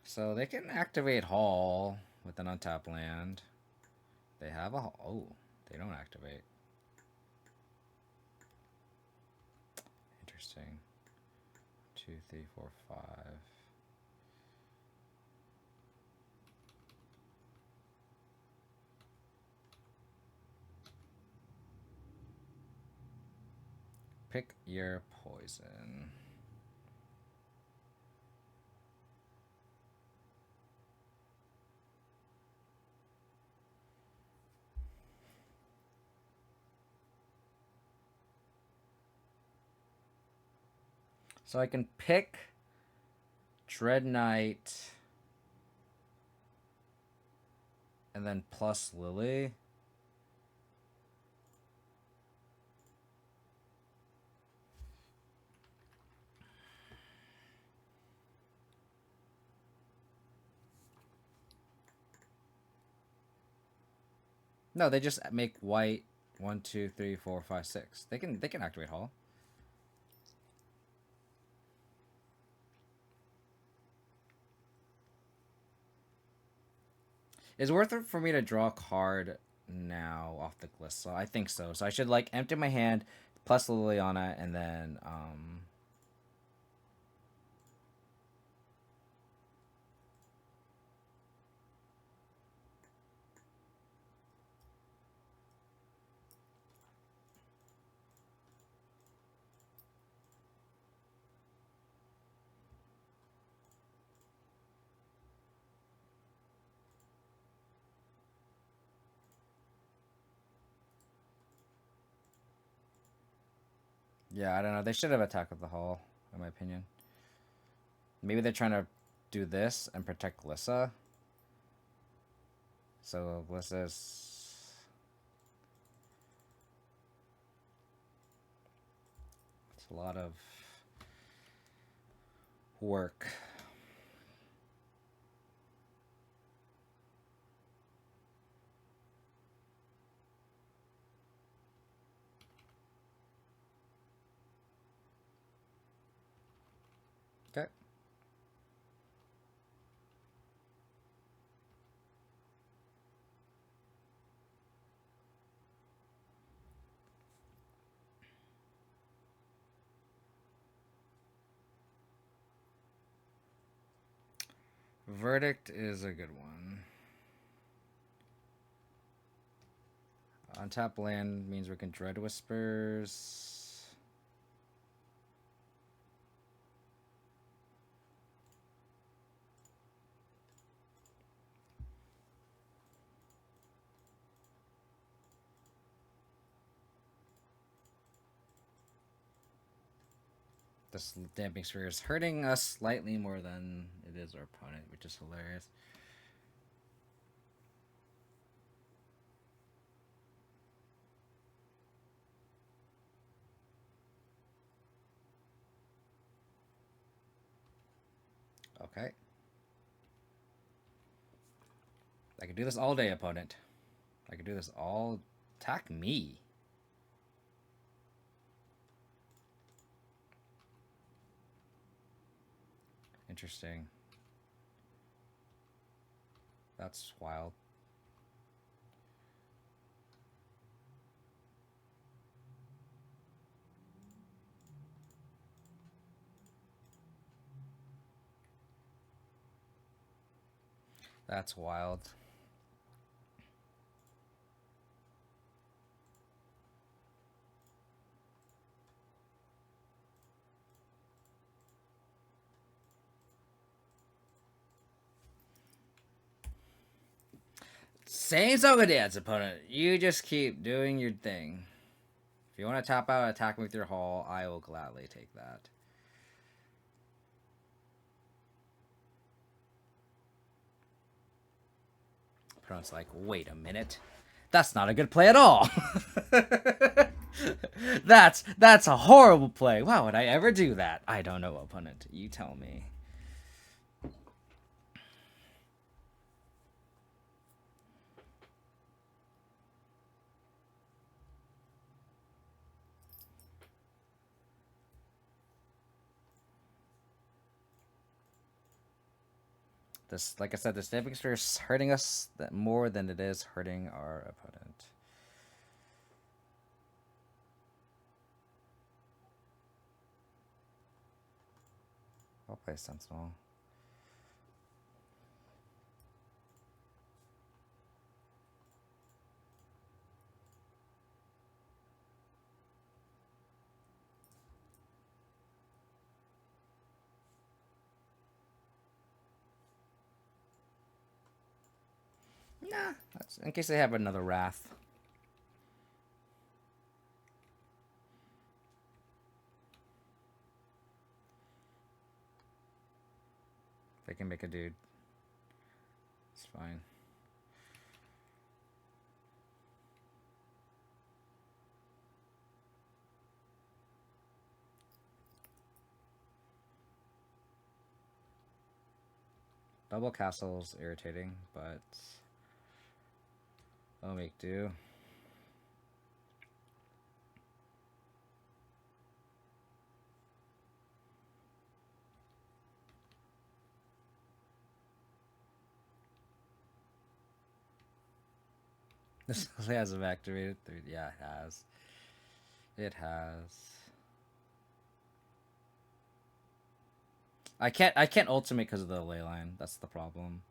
So they can activate Hall with an untapped land. They have a... Oh, they don't activate. Interesting. 2, 3, 4, 5. Pick your poison. So I can pick Dread Knight and then plus Lily. No, they just make white 1, 2, 3, 4, 5, 6. They can activate Hall. Is it worth it for me to draw a card now off the list? So I think so. So I should like empty my hand, plus Liliana, and then yeah, I don't know. They should have attacked with the Hall, in my opinion. Maybe they're trying to do this and protect Glissa. So Glissa's... It's a lot of work. Okay. Verdict is a good one. Untap land means we can Dread Whispers. This Damping Sphere is hurting us slightly more than it is our opponent, which is hilarious. Okay. I can do this all day, opponent. I can do this all... Attack me. Interesting. That's wild. That's wild. Saying so good dance, opponent. You just keep doing your thing. If you want to tap out, attack me with your Hall, I will gladly take that. opponent's like, wait a minute. That's not a good play at all. That's a horrible play. Why would I ever do that? I don't know, opponent. You tell me. This, like I said, this Navigator is hurting us more than it is hurting our opponent. I'll play Sentinel. Nah, that's in case they have another Wrath. They can make a dude. It's fine. Double castle's irritating, but I'll make do. This hasn't activated. Yeah, it has. It has. I can't ultimate because of the ley line. That's the problem.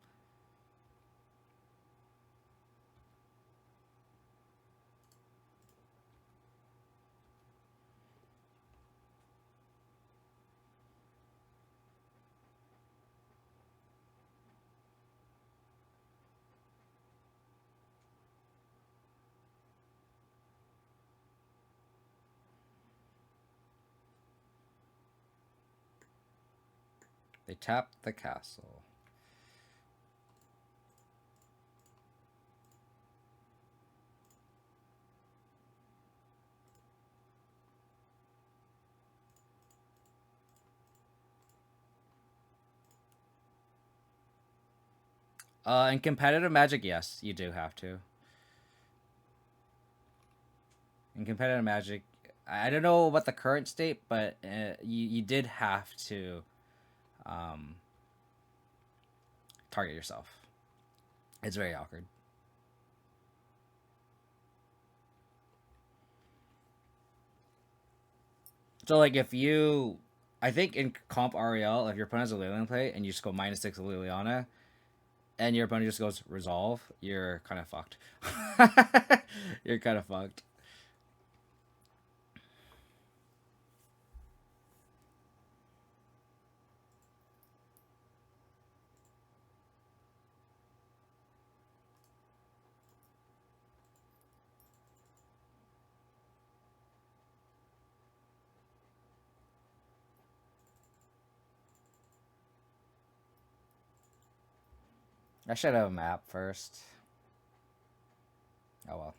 They tapped the castle. In competitive Magic, yes, you do have to. In competitive Magic, I don't know about the current state, but you did have to target yourself. It's very awkward. So like if you, I think in comp REL, if your opponent has a Liliana play and you just go -6 Liliana, and your opponent just goes resolve, you're kind of fucked. You're kind of fucked. I should have a map first. Oh well.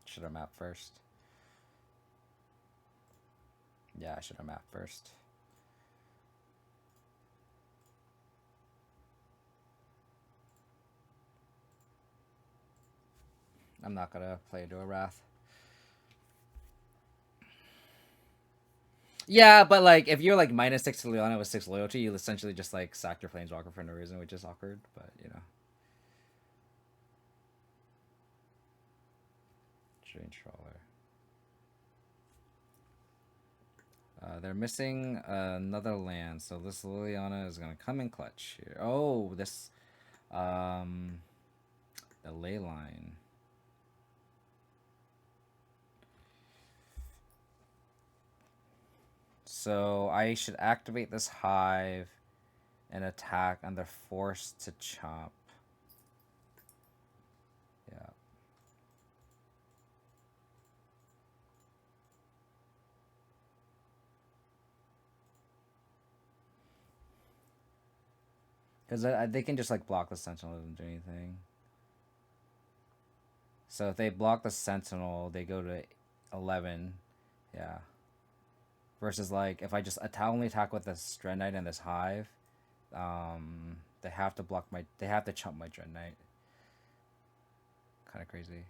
Should have map first. Yeah, I should have map first. I'm not gonna play into a Wrath. Yeah, but like if you're like -6 to Liliana with 6 loyalty, you essentially just like sack your Planeswalker for no reason, which is awkward, but you know. Strange Trawler. They're missing another land, so this Liliana is gonna come in clutch here. Oh, this the ley line. So I should activate this hive and attack, and they're forced to chop. Yeah. Because they can just like block the Sentinel, it doesn't do anything. So if they block the Sentinel, they go to 11. Yeah. Versus like if I just only attack with this Dread Knight and this Hive, they have to block my. They have to chump my Dread Knight. Kind of crazy.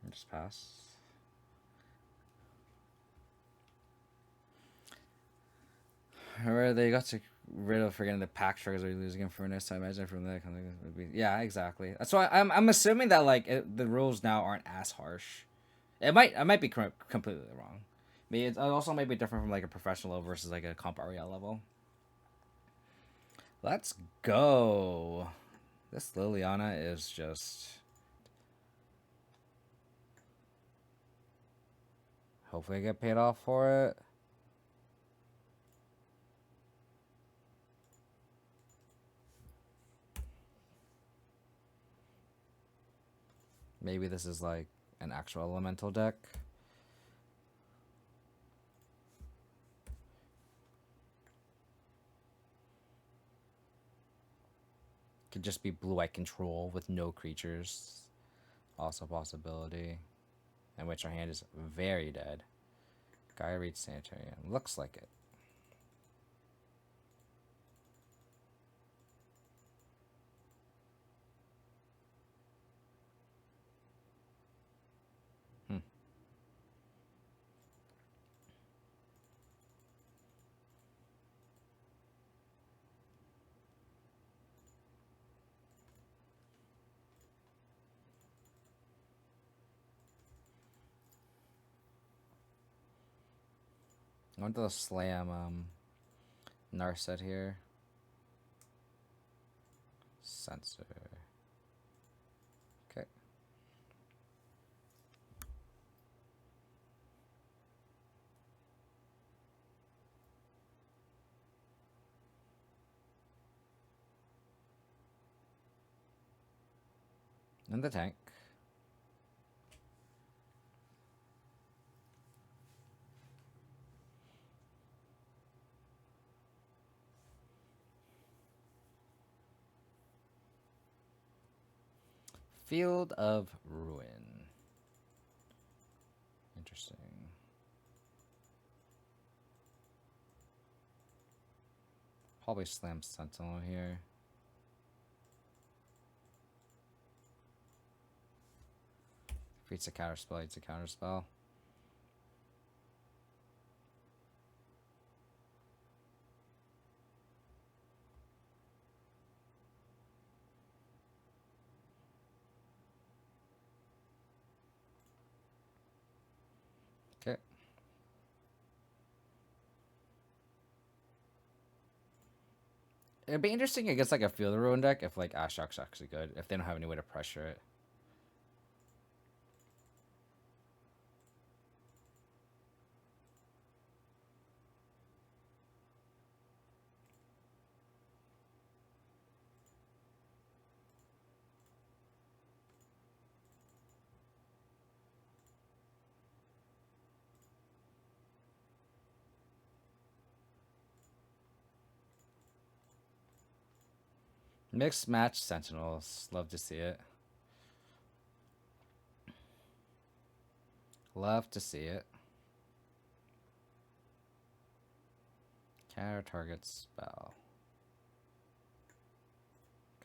Just pass. Or they got to rid of forgetting the pack triggers are losing him for next time. Imagine from that would be, yeah, exactly. That's why I'm assuming that like the rules now aren't as harsh. I might be completely wrong. Maybe it also might be different from like a professional level versus like a comp REL level. Let's go. This Liliana is just. Hopefully I get paid off for it. Maybe this is like an actual elemental deck. Could just be blue-eye control with no creatures. Also a possibility. In which our hand is very dead. Gaia Reach Sanitarium. Looks like it. I want to slam Narset here. Sensor. Okay. In the tank. Field of Ruin. Interesting. Probably slam Sentinel here. If it's a counterspell, it's a counterspell. Okay. It'd be interesting against like a Field of Ruin deck if like Ashiok's actually good, if they don't have any way to pressure it. Mixed match Sentinels. Love to see it. Love to see it. Counter target spell.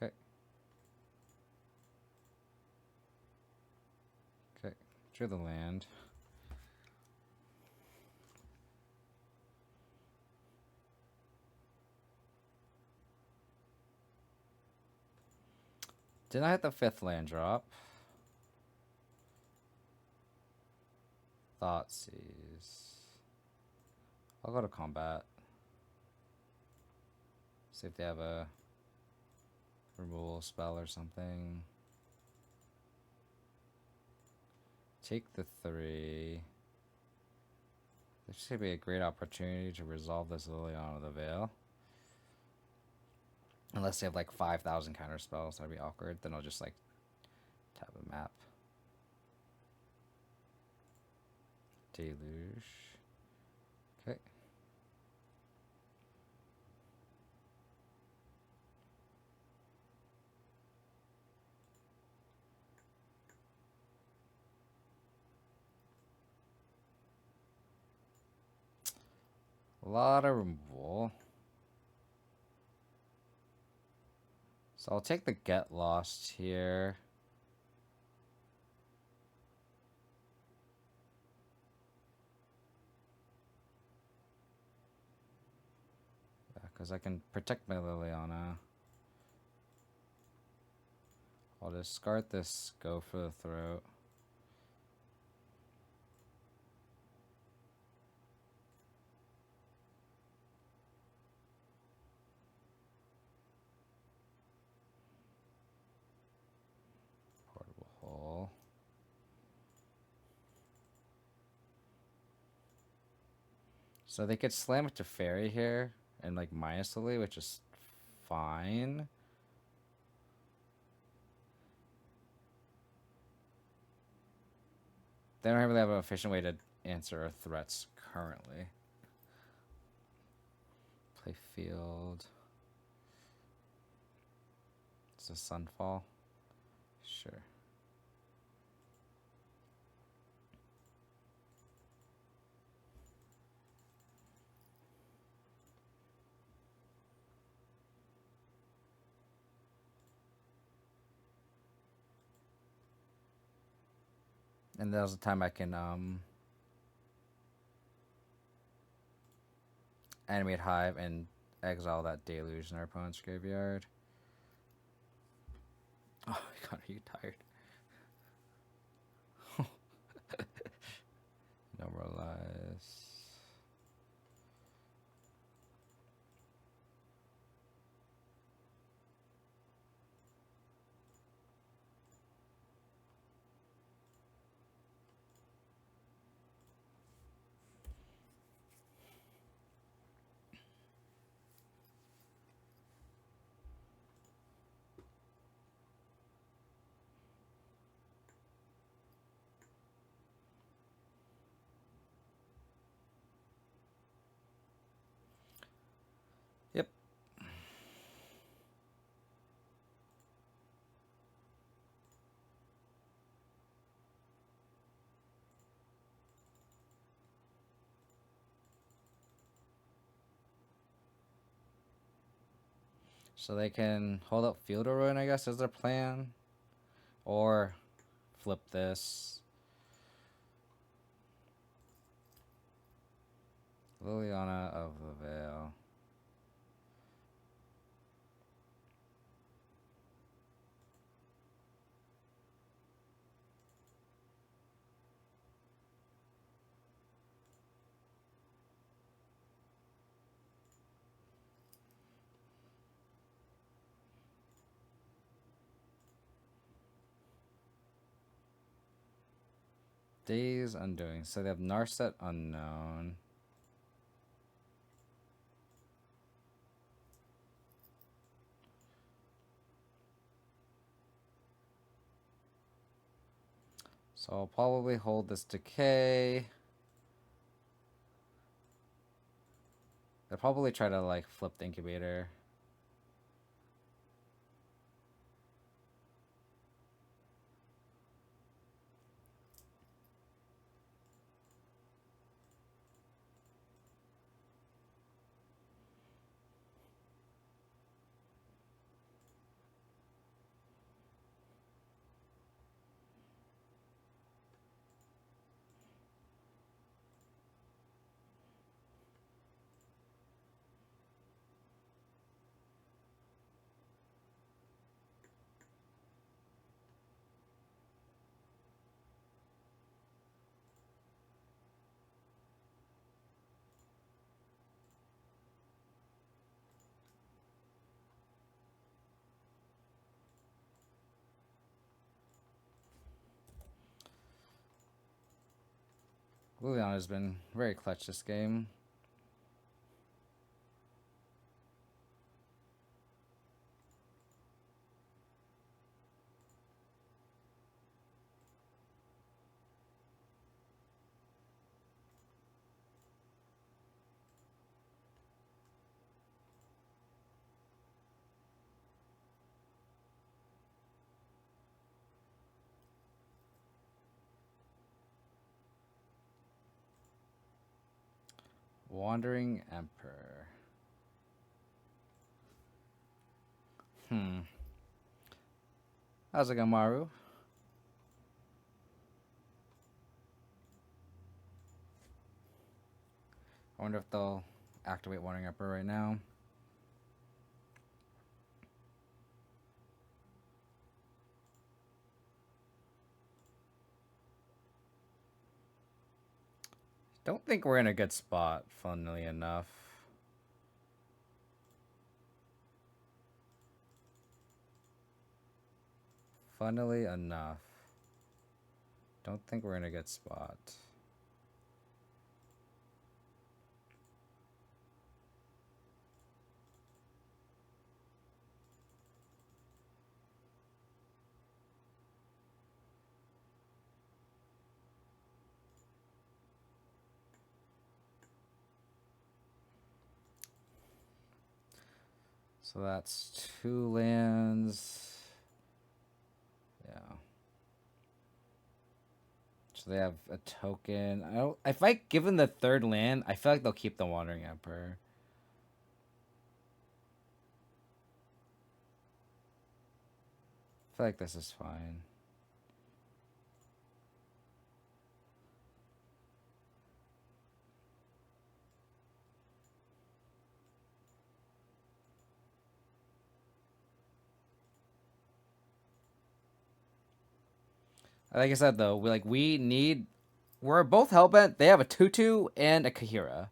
Okay. Okay. Drew the land. Did I hit the 5th land drop? Thoughtseize. I'll go to combat. See if they have a removal spell or something. Take the 3. This should be a great opportunity to resolve this Liliana of the Veil. Unless they have like 5,000 counter spells, that'd be awkward. Then I'll just like tap a map. Deluge. Okay. A lot of removal. So I'll take the Get Lost here. Yeah, because I can protect my Liliana. I'll discard this, go for the throat. Portable hole. So they could slam it to Fairy here and like minus Lily, which is fine. They don't really have an efficient way to answer our threats currently. Play field. It's a Sunfall. Sure. And there's a time I can animate Hive and exile that Deluge in our opponent's graveyard. Oh my god, are you tired? Normalize. Yep. So they can hold up Field of Ruin, I guess, is their plan. Or flip this. Liliana of the Veil. Days Undoing. So they have Narset Unknown. So I'll probably hold this Decay. They'll probably try to like flip the Incubator. Liliana's been very clutch this game. Wandering Emperor. How's it going, Maru? I wonder if they'll activate Wandering Emperor right now. Don't think we're in a good spot, funnily enough. Funnily enough. Don't think we're in a good spot. So that's 2 lands. Yeah. So they have a token. If I give them the 3rd land, I feel like they'll keep the Wandering Emperor. I feel like this is fine. Like I said, though, we need. We're both hellbent. They have a Tutu and a Kahira,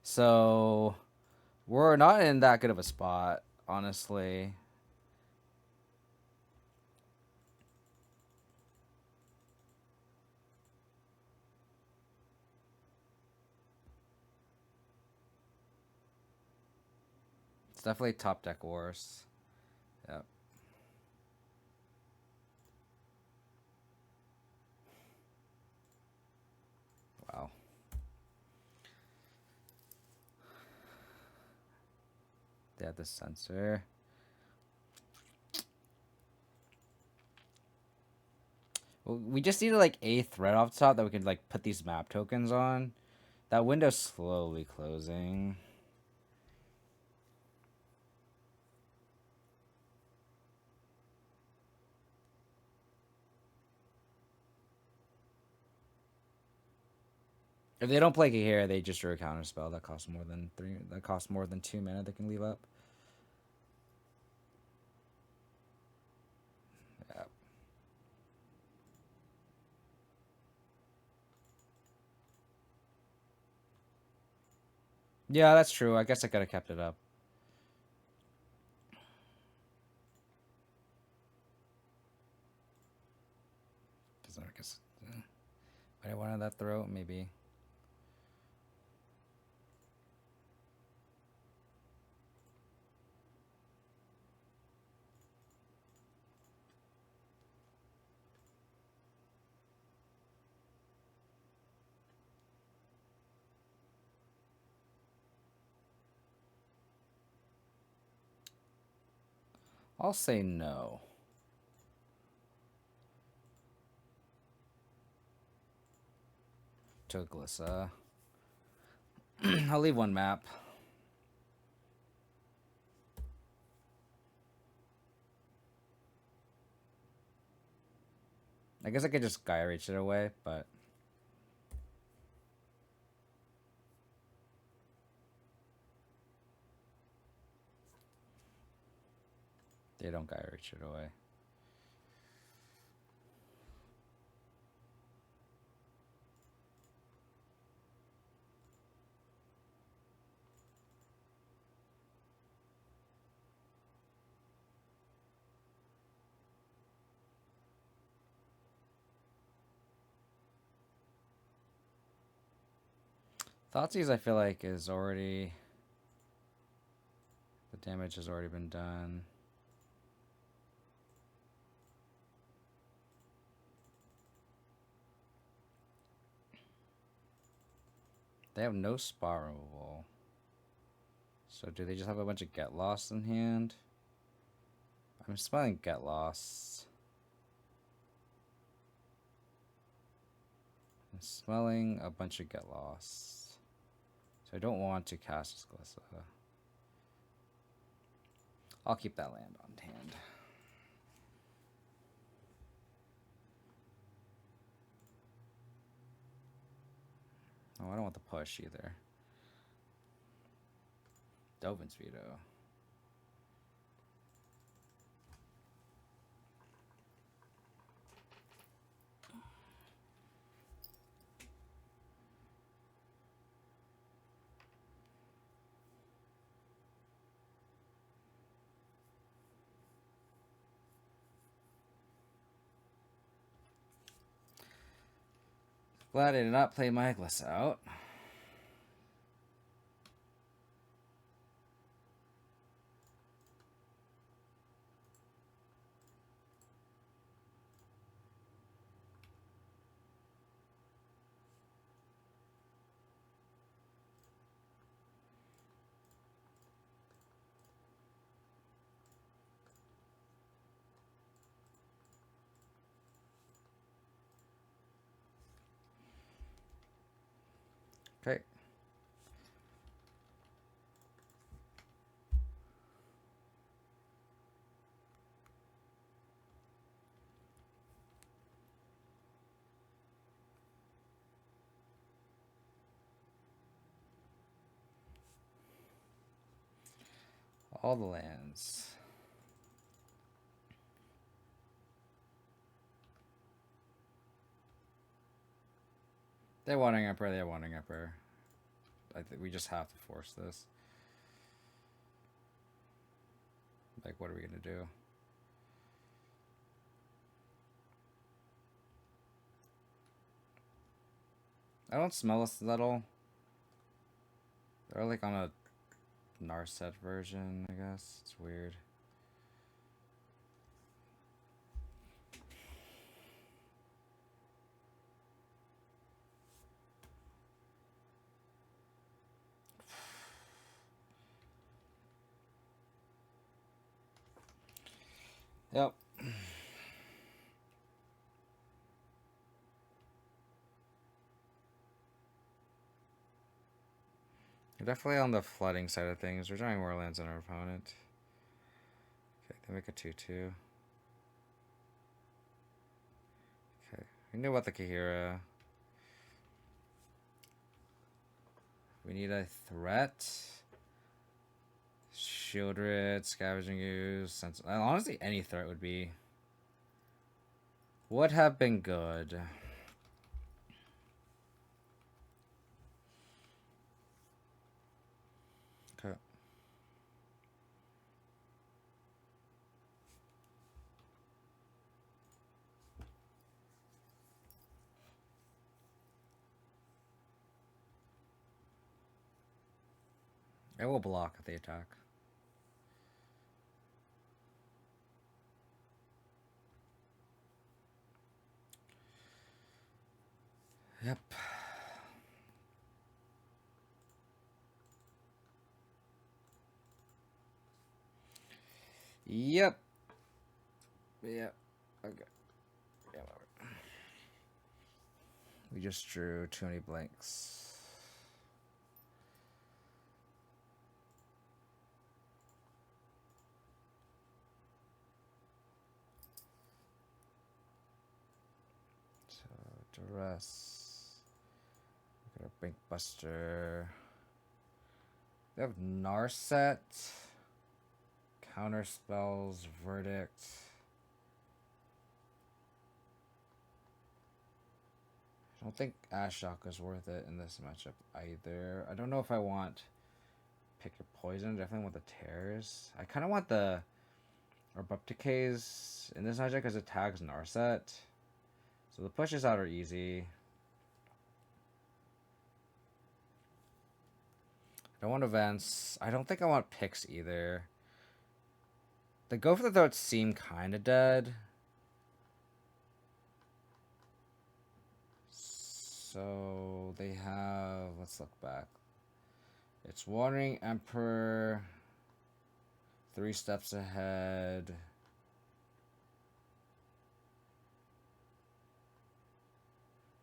so we're not in that good of a spot, honestly. It's definitely top deck wars. Yep. Wow. They have the sensor. Well, we just needed like a thread off the top that we could like put these map tokens on. That window's slowly closing. If they don't play here, they just drew a counter spell that costs more than 3. That costs more than 2 mana. They can leave up. Yeah. Yeah, that's true. I guess I could have kept it up. Doesn't I guess. I wanted that throw maybe. I'll say no. To Glissa. I'll leave 1 map. I guess I could just Gaia Reach it away, but they don't Gaia Reach it away. Thoughtseize, I feel like, is already. The damage has already been done. They have no spot removal. So do they just have a bunch of Get Lost in hand? I'm smelling Get Lost. I'm smelling a bunch of Get Lost. So I don't want to cast this Glissa. I'll keep that land on hand. Oh, I don't want the push either. Dovin's Veto. Glad I did not play my Glissa out. Okay. All the lands. They're Wandering Emperor, they're Wandering Emperor. I think we just have to force this. Like, what are we gonna do? I don't smell a Settle. They're like on a Narset version, I guess. It's weird. Yep. We're definitely on the flooding side of things. We're drawing more lands than our opponent. Okay, they make a 2/2. Okay, we knew about the Kahira. We need a threat. Shieldred, Scavenging Ooze. Honestly, any threat would have been good. Okay. I will block the attack. Yep. Yep. Yep. Okay. Yeah, we just drew too many blanks. So, Duress. We got a Brink Buster. We have Narset. Counter spells, Verdict. I don't think Ashiok is worth it in this matchup either. I don't know if I want Pick Your Poison. Definitely want the Tears. I kind of want the Abrupt Decays in this matchup because it tags Narset. So the pushes out are easy. I don't want events. I don't think I want picks either. The Go for the Throat seem kind of dead. So they have, let's look back. It's Wandering Emperor, 3 steps ahead.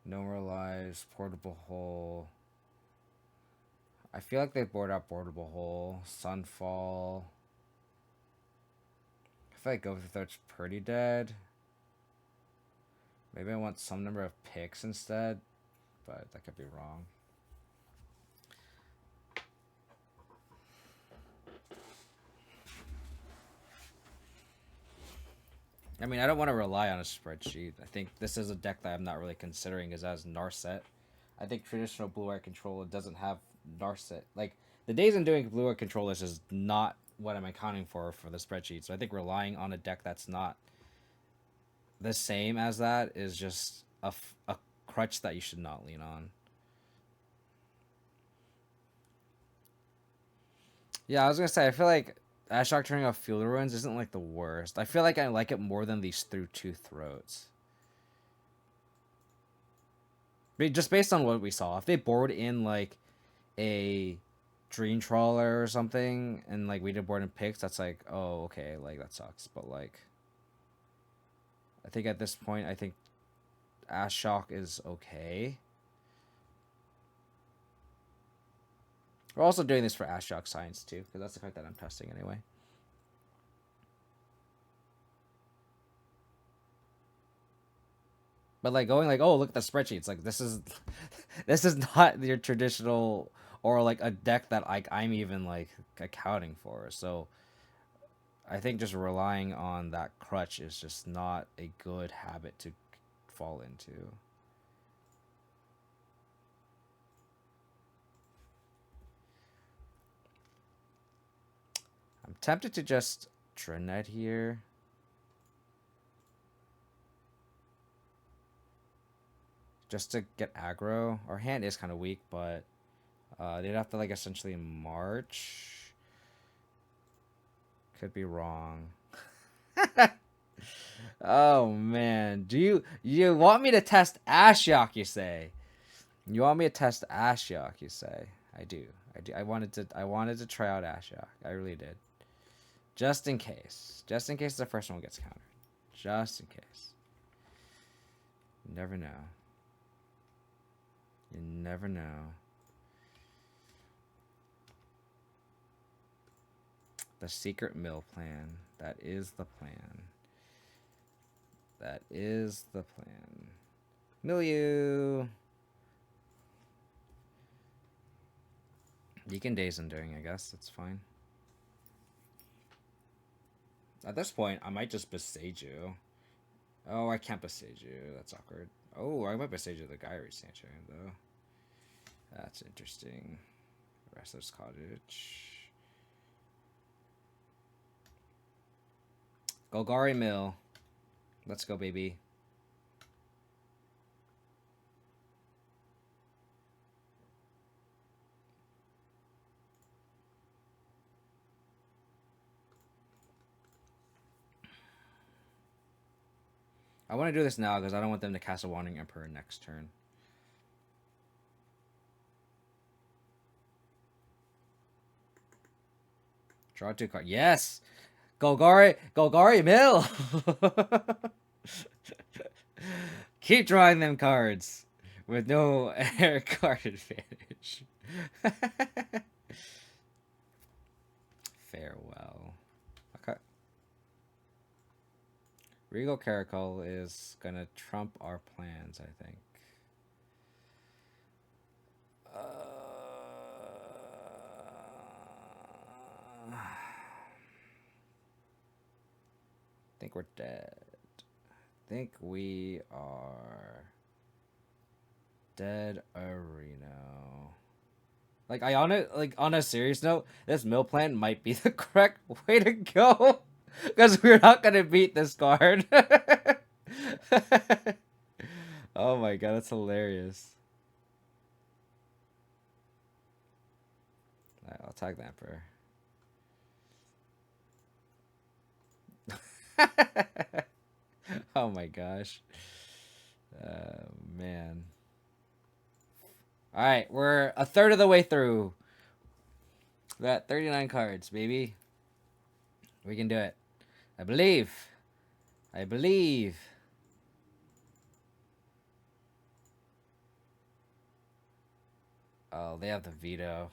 No More Lives, Portable Hole. I feel like they board out Boardable Hole, Sunfall. I feel like Go for Third's pretty dead. Maybe I want some number of picks instead, but that could be wrong. I mean, I don't want to rely on a spreadsheet. I think this is a deck that I'm not really considering as Narset. I think traditional blue-white controller doesn't have Narset. Like, the days I'm doing blue-white controllers is not what I'm accounting for the spreadsheet. So I think relying on a deck that's not the same as that is just a crutch that you should not lean on. Yeah, I was going to say, I feel like Ashiok turning off Field Ruins isn't like the worst. I feel like I like it more than these through two throats. But just based on what we saw, if they board in like a Dream Trawler or something, and like we did board in picks, that's like, oh, okay, like that sucks. But like, I think at this point, I think Ashiok is okay. We're also doing this for Ashiok Science too, because that's the card that I'm testing anyway. But like going like, oh, look at the spreadsheets. Like this is this is not your traditional or like a deck that I'm even like accounting for. So I think just relying on that crutch is just not a good habit to fall into. I'm tempted to just Dreadnought here. Just to get aggro. Our hand is kind of weak, but they'd have to like essentially march. Could be wrong. Oh man, do you want me to test Ashiok? You say. You want me to test Ashiok? You say. I do. I wanted to try out Ashiok. I really did. Just in case. Just in case the first one gets countered. Just in case. You never know. You never know. The secret mill plan. That is the plan. That is the plan. Milieu. You can Daze Enduring, I guess. That's fine. At this point, I might just Besage you. Oh, I can't Besage you. That's awkward. Oh, I might Besage you the Gyri Sanctuary, though. That's interesting. Wrestler's Cottage. Golgari Mill. Let's go, baby. I want to do this now because I don't want them to cast a Wandering Emperor next turn. Draw 2 cards. Yes! Golgari Mill! Keep drawing them cards with no air card advantage. Farewell. Okay. Regal Caracal is gonna trump our plans, I think. I think we're dead. I think we are dead Areno. Like on a serious note, this mill plan might be the correct way to go. Because we're not gonna beat this card. Oh my god, that's hilarious. Alright, I'll tag the Emperor. Oh my gosh. Man. Alright, we're a third of the way through. We got 39 cards, baby. We can do it. I believe. I believe. Oh, they have the veto.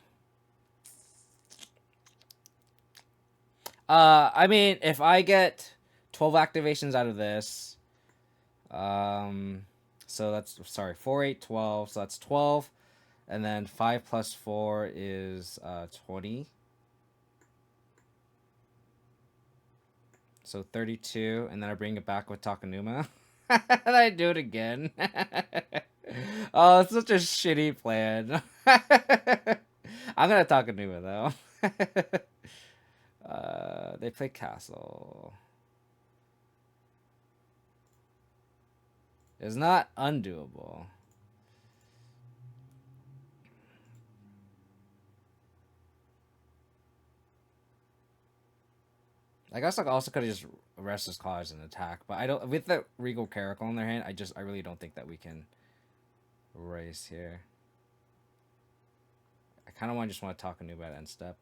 I mean, if I get 12 activations out of this, so that's, sorry, 4, 8, 12, so that's 12, and then 5 plus 4 is 20. So 32, and then I bring it back with Takanuma. And I do it again. Oh, it's such a shitty plan. I'm gonna Takanuma though. They play Castle. It's not undoable. I guess I also could have just Restless Cause and attack, but I don't. With the Regal Caracal in their hand, I really don't think that we can race here. I kind of just want to talk a new about end step.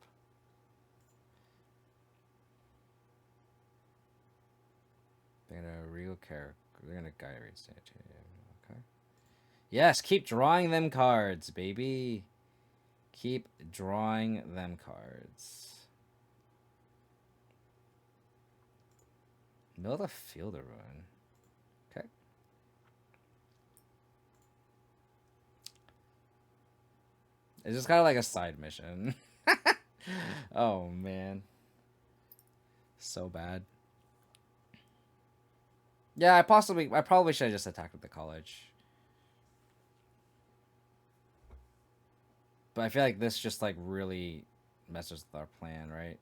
They're gonna Regal Caracal. They're gonna Gyrate Sanitarium. Okay. Yes, keep drawing them cards, baby. Keep drawing them cards. Mill the Field of Ruin. Okay. It's just kind of like a side mission. Oh, man. So bad. Yeah, I probably should have just attacked with the college. But I feel like this just like really messes with our plan, right?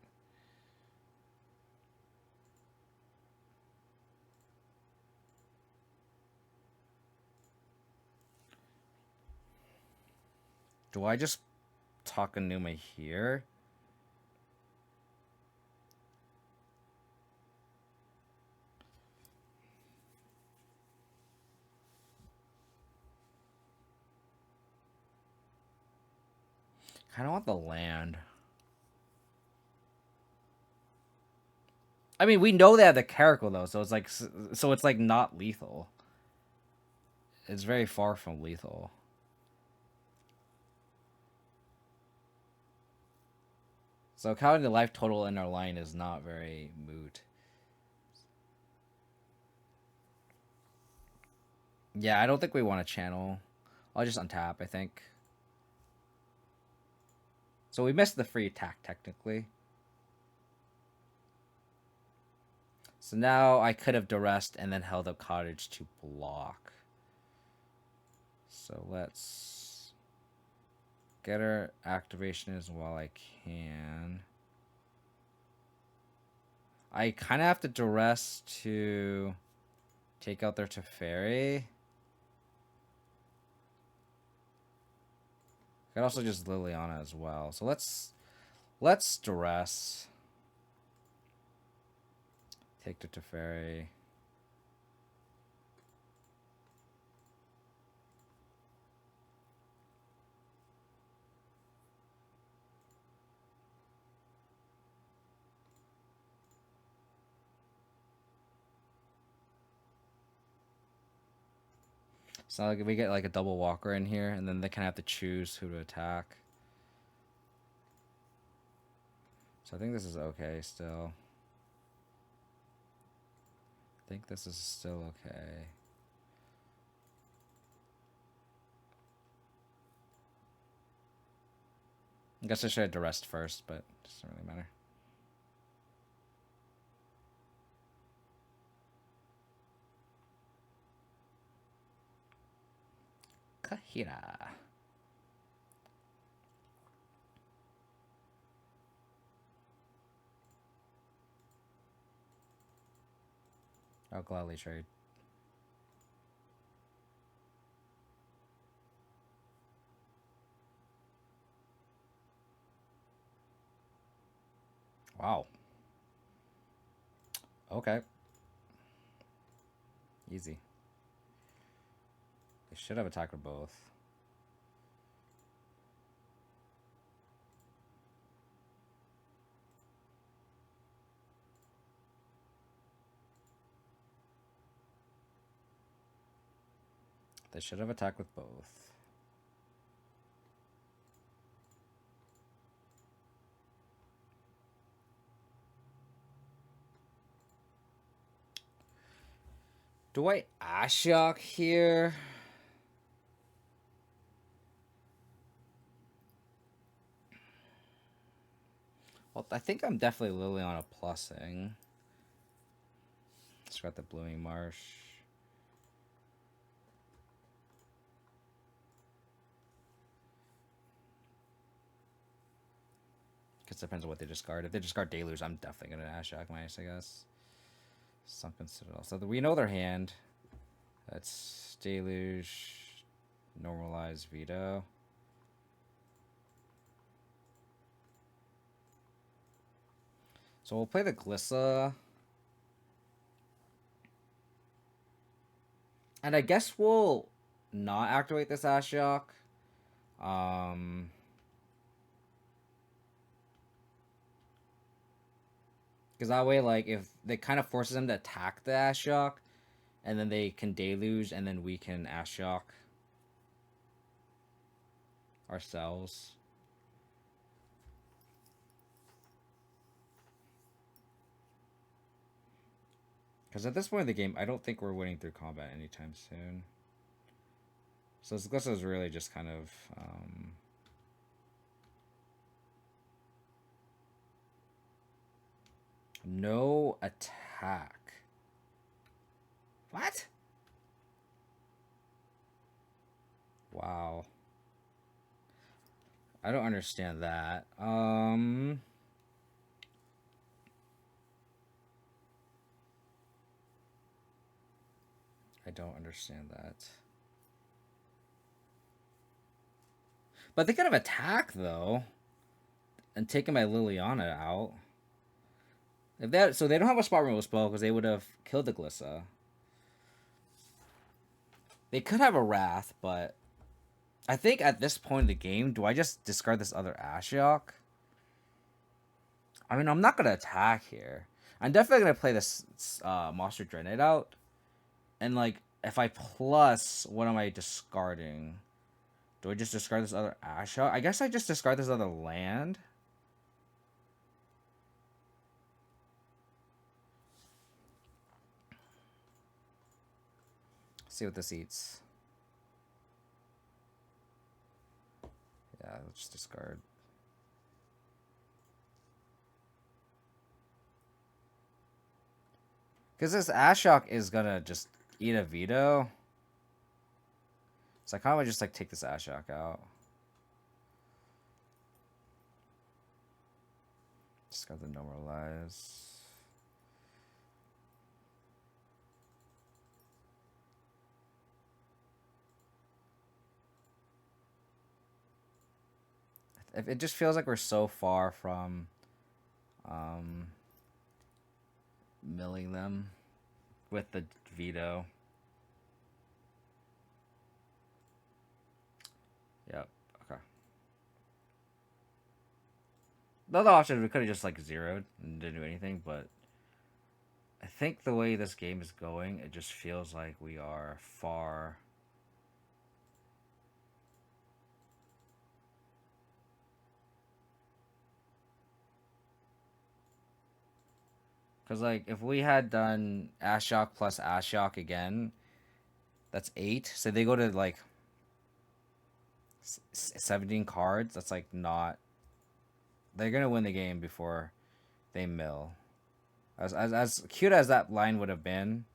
Do I just Takanuma here? I don't want the land. I mean, we know they have the Caracal though, so it's like not lethal. It's very far from lethal. So counting the life total in our line is not very moot. Yeah, I don't think we want to channel. I'll just untap, I think. So we missed the free attack, technically. So now I could have duressed and then held up Cottage to block. So let's get our activation as while I can. I kind of have to duress to take out their Teferi. I could also just Liliana as well. So let's duress. Take the Teferi. So like we get like a double walker in here, and then they kind of have to choose who to attack. So I think this is okay still. I think this is still okay. I guess I should have duressed first, but it doesn't really matter. Kahira. I'll gladly trade. Wow. Okay. Easy. They should have attacked with both. They should have attacked with both. Do I Ashiok here? Well, I think I'm definitely Liliana plussing. It's got the Blooming Marsh. Because it depends on what they discard. If they discard Deluge, I'm definitely going to Ashiok minus, I guess. Sunken Citadel. So we know their hand. That's Deluge, Normalize, Veto. So we'll play the Glissa. And I guess we'll not activate this Ashiok. Because that way, like, if they kind of forces them to attack the Ashiok, and then they can Deluge, and then we can Ashiok ourselves. Because at this point in the game, I don't think we're winning through combat anytime soon. So this Glissa is really just kind of... no attack. What? Wow. I don't understand that. I don't understand that. But they could have attacked, though. And taken my Liliana out. If that, so they don't have a spot removal spell because they would have killed the Glissa. They could have a Wrath, but I think at this point in the game, do I just discard this other Ashiok? I mean, I'm not gonna attack here. I'm definitely gonna play this Monster Dreadnought out, and like if I plus, what am I discarding? Do I just discard this other Ashiok? I guess I just discard this other land. See what this eats. Yeah, let's just discard. Because this Ashiok is gonna just eat a veto. So I kind of just like take this Ashiok out. Discard the Normalize. It just feels like we're so far from milling them with the veto. Yep. Okay. The other option, we could have just like zeroed and didn't do anything, but I think the way this game is going, it just feels like we are far. Because, like, if we had done Ashiok plus Ashiok again, that's 8. So they go to, like, 17 cards. That's, like, not... They're going to win the game before they mill. As cute as that line would have been,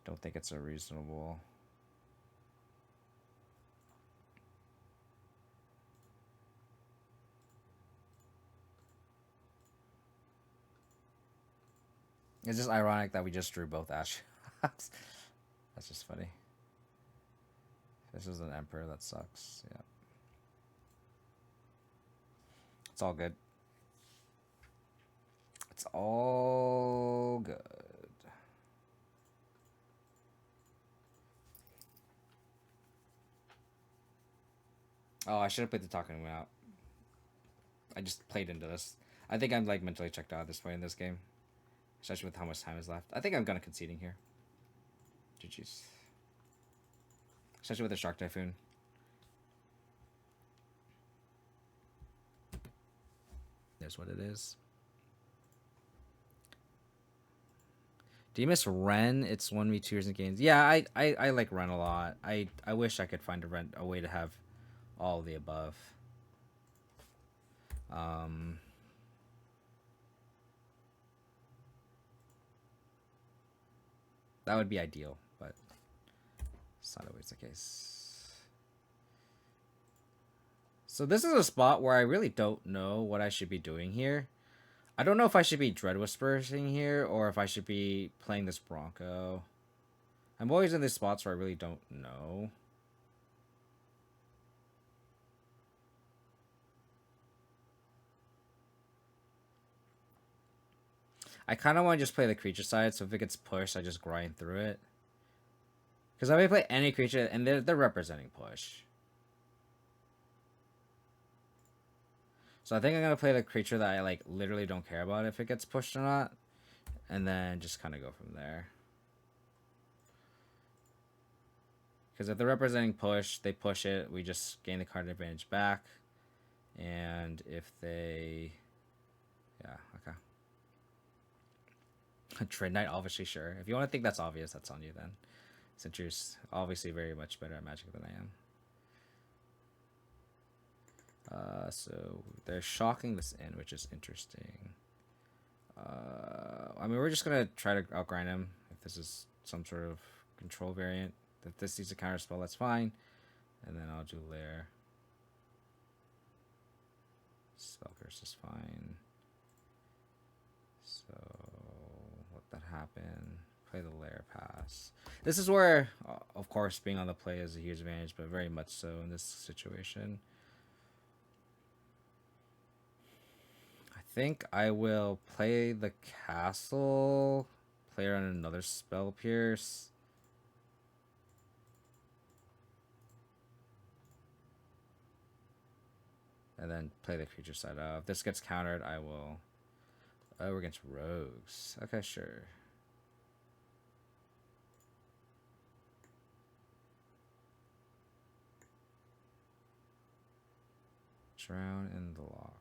I don't think it's a reasonable... It's just ironic that we just drew both Ashioks. That's just funny. This is an Emperor. That sucks. Yeah. It's all good. It's all good. Oh, I should have played the talking out. I just played into this. I think I'm like mentally checked out at this point in this game. Especially with how much time is left. I think I'm gonna conceding here. GG's. Especially with the Shark Typhoon. There's what it is. Do you miss Ren? It's 1v2s and games. Yeah, I like Ren a lot. I wish I could find a way to have all of the above. That would be ideal, but it's not always the case. So this is a spot where I really don't know what I should be doing here. I don't know if I should be Dread Whispering here or if I should be playing this Bronco. I'm always in these spots where I really don't know. I kind of want to just play the creature side, so if it gets pushed, I just grind through it. Because I may play any creature, and they're representing push. So I think I'm going to play the creature that I like literally don't care about if it gets pushed or not. And then just kind of go from there. Because if they're representing push, they push it. We just gain the card advantage back. And if they... Yeah, okay. Trade Knight, obviously, sure. If you want to think that's obvious, that's on you then. Since you're obviously very much better at Magic than I am. So they're shocking this in, which is interesting. I mean, we're just going to try to outgrind him. If this is some sort of control variant. If this needs a counter spell, that's fine. And then I'll do Lair. Spell Curse is fine. So, let that happen. Play the Lair pass. This is where, of course, being on the play is a huge advantage, but very much so in this situation. I think I will play the castle, play around another Spell Pierce. And then play the creature side up. If this gets countered, I will... Oh, we're against rogues. Okay, sure. Drown in the lock.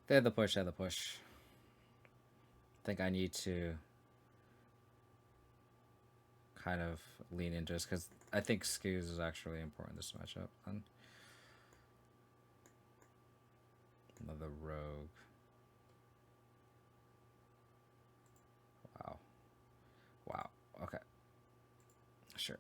They had the push, I think I need to kind of lean into this because I think skews is actually important this matchup. Then another rogue. Wow. Okay. Sure.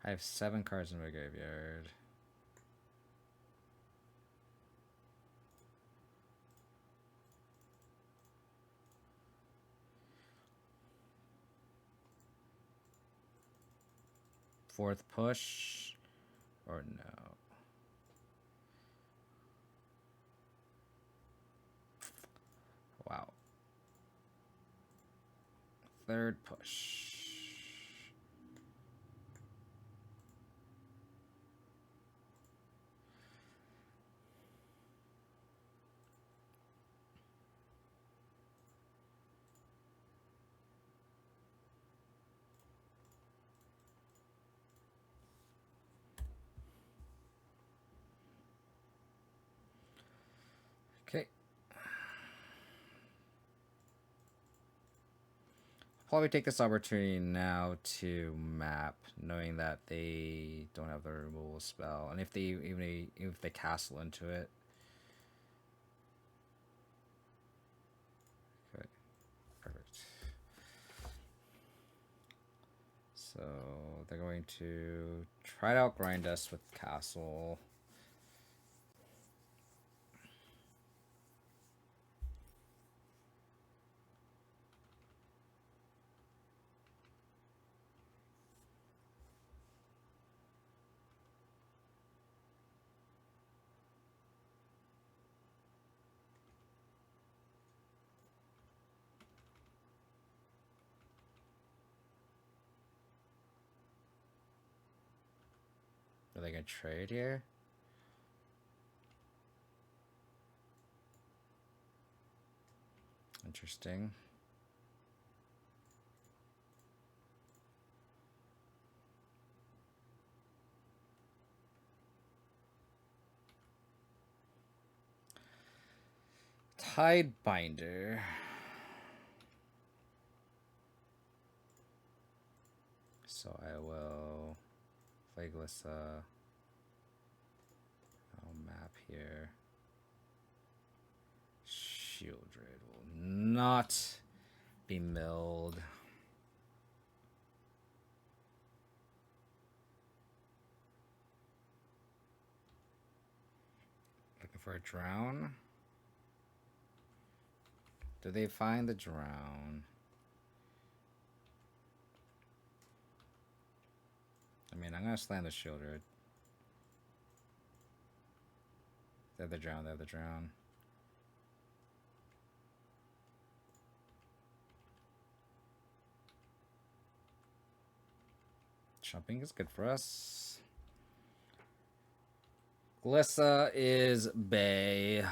I have 7 cards in my graveyard. Fourth push or no? Wow. Third push. Okay. Probably take this opportunity now to map, knowing that they don't have the removal spell, and if they even if they castle into it. Okay, perfect. So they're going to try to outgrind us with castle. they gonna trade here? Interesting. Tidebinder. So I will Flaglessa. I'll map here. Shieldred will not be milled. Looking for a drown. Do they find the drown? I mean, I'm gonna slam the Shieldred. They're the drown, they're the drown. Jumping is good for us. Glissa is Bay.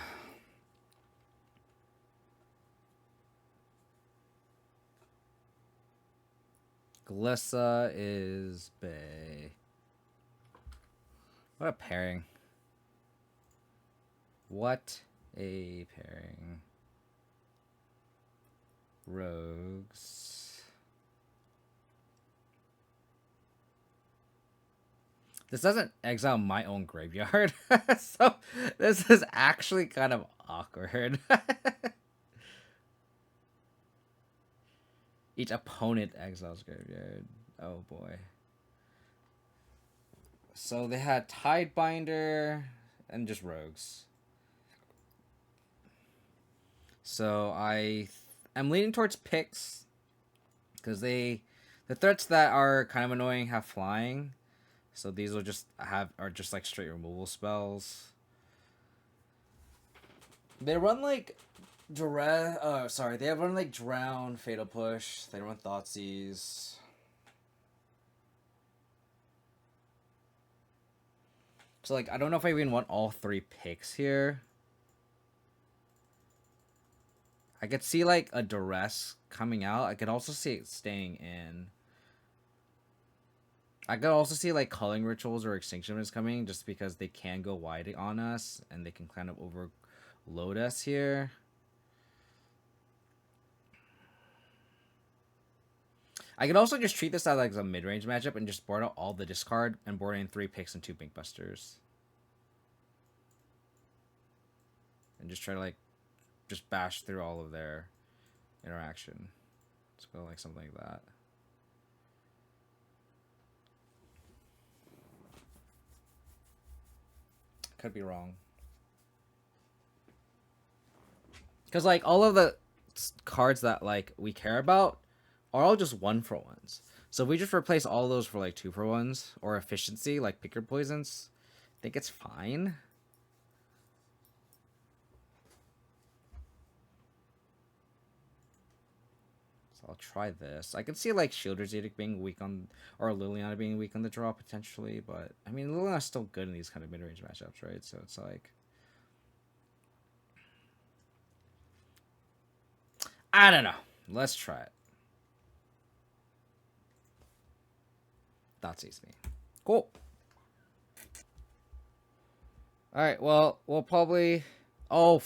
Glissa is Bay. What a pairing. What a pairing. Rogues. This doesn't exile my own graveyard. So this is actually kind of awkward. Each opponent exiles graveyard. Oh boy. So they had Tidebinder and just rogues. So I'm leaning towards picks because the threats that are kind of annoying have flying. So these will are just like straight removal spells. They run like they run like Drown, Fatal Push, they run Thoughtseize. So like I don't know if I even want all three picks here. I could see like a Duress coming out. I could also see it staying in. I could also see like Culling Rituals or Extinction is coming just because they can go wide on us and they can kind of overload us here. I could also just treat this as like a mid-range matchup and just board out all the discard and board in 3 picks and 2 Pink Busters. And just try to like just bash through all of their interaction. Let's go like something like that. Could be wrong. Because like all of the cards that like we care about are all just 1-for-1s. So if we just replace all those for like 2-for-1s or efficiency like Picker Poisons, I think it's fine. So I'll try this. I can see like Shieldred's Edict being weak on, or Liliana being weak on the draw potentially, but I mean Liliana's still good in these kind of mid-range matchups, right? So it's like, I don't know. Let's try it. Thoughtseize me. Cool. Alright, well, we'll probably... Oh,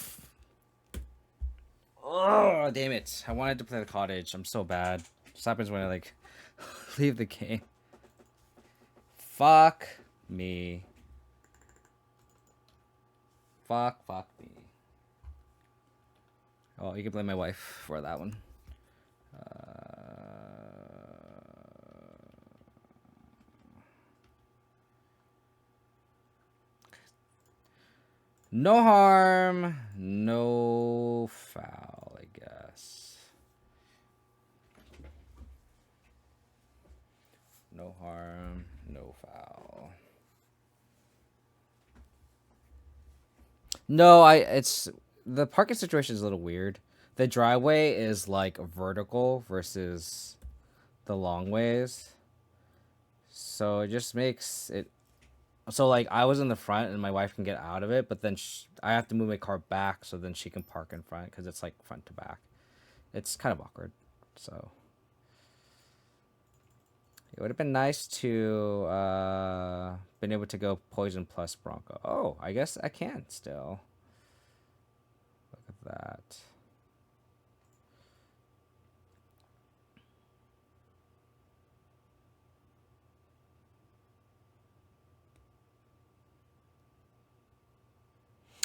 damn it. I wanted to play the cottage. I'm so bad. This happens when I, like, leave the game. Fuck me. Fuck me. Oh, you can blame my wife for that one. No harm, no foul, I guess. No harm, no foul. No, it's the parking situation is a little weird. The driveway is like vertical versus the long ways. So it just makes it So like I was in the front and my wife can get out of it, but then I have to move my car back so then she can park in front because it's like front to back. It's kind of awkward. So it would have been nice to been able to go poison plus Bronco. Oh, I guess I can still. Look at that.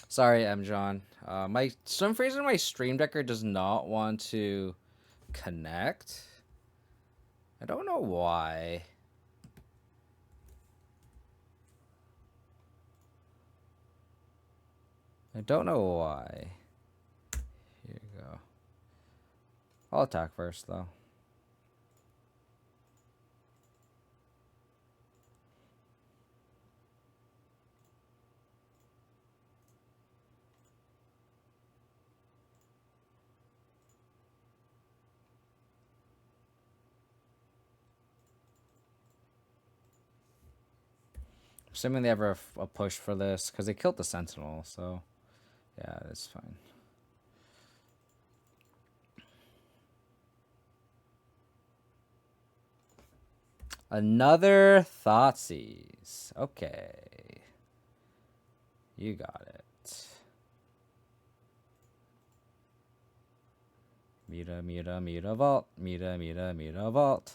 Sorry, M. John. My some reason my Stream Decker does not want to connect. I don't know why. I don't know why. Here you go. I'll attack first though. Assuming they ever a push for this because they killed the Sentinel, so yeah, that's fine. Another Thoughtseize. Okay. You got it. Muta, vault. Muta, vault.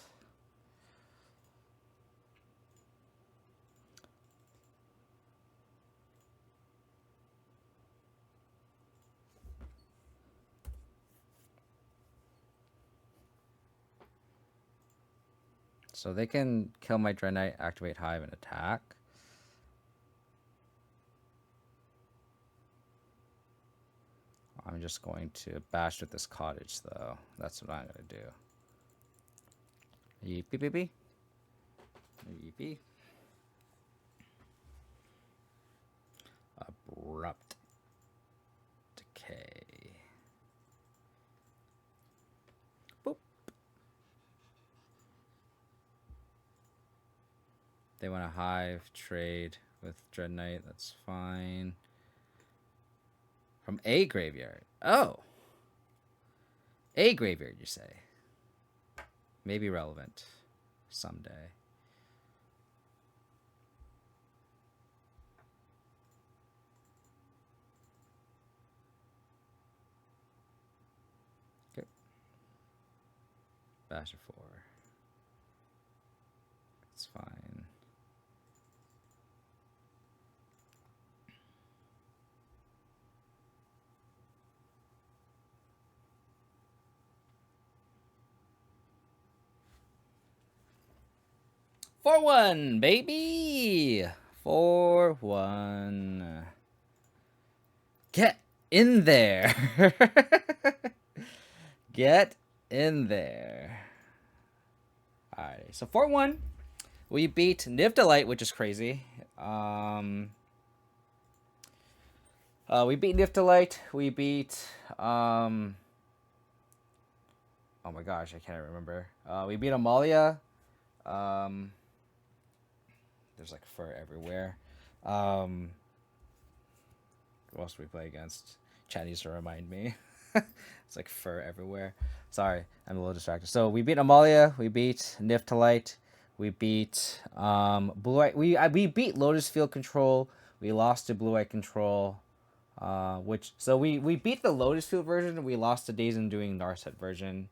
So they can kill my Dread Knight, activate Hive, and attack. I'm just going to bash with this cottage, though. That's what I'm going to do. Yeepee beep. Yeepee. Abrupt decay. Boop. They want to Hive, trade with Dread Knight. That's fine. From a graveyard. Oh. A graveyard, you say? Maybe relevant someday. Okay. Bash of 4. It's fine. For 1, baby. 4-1. Get in there. Get in there. Alright, so 4-1. We beat Niftalite, which is crazy. We beat Niftalite. We beat oh my gosh, I can't remember. We beat Amalia. There's like fur everywhere. Who else do we play against? Chad needs to remind me. It's like fur everywhere. Sorry, I'm a little distracted. So we beat Amalia. We beat Niftalite. We beat Blue Eye. We beat Lotus Field Control. We lost to Blue Eye Control. So we beat the Lotus Field version. We lost to Days Undoing Narset version.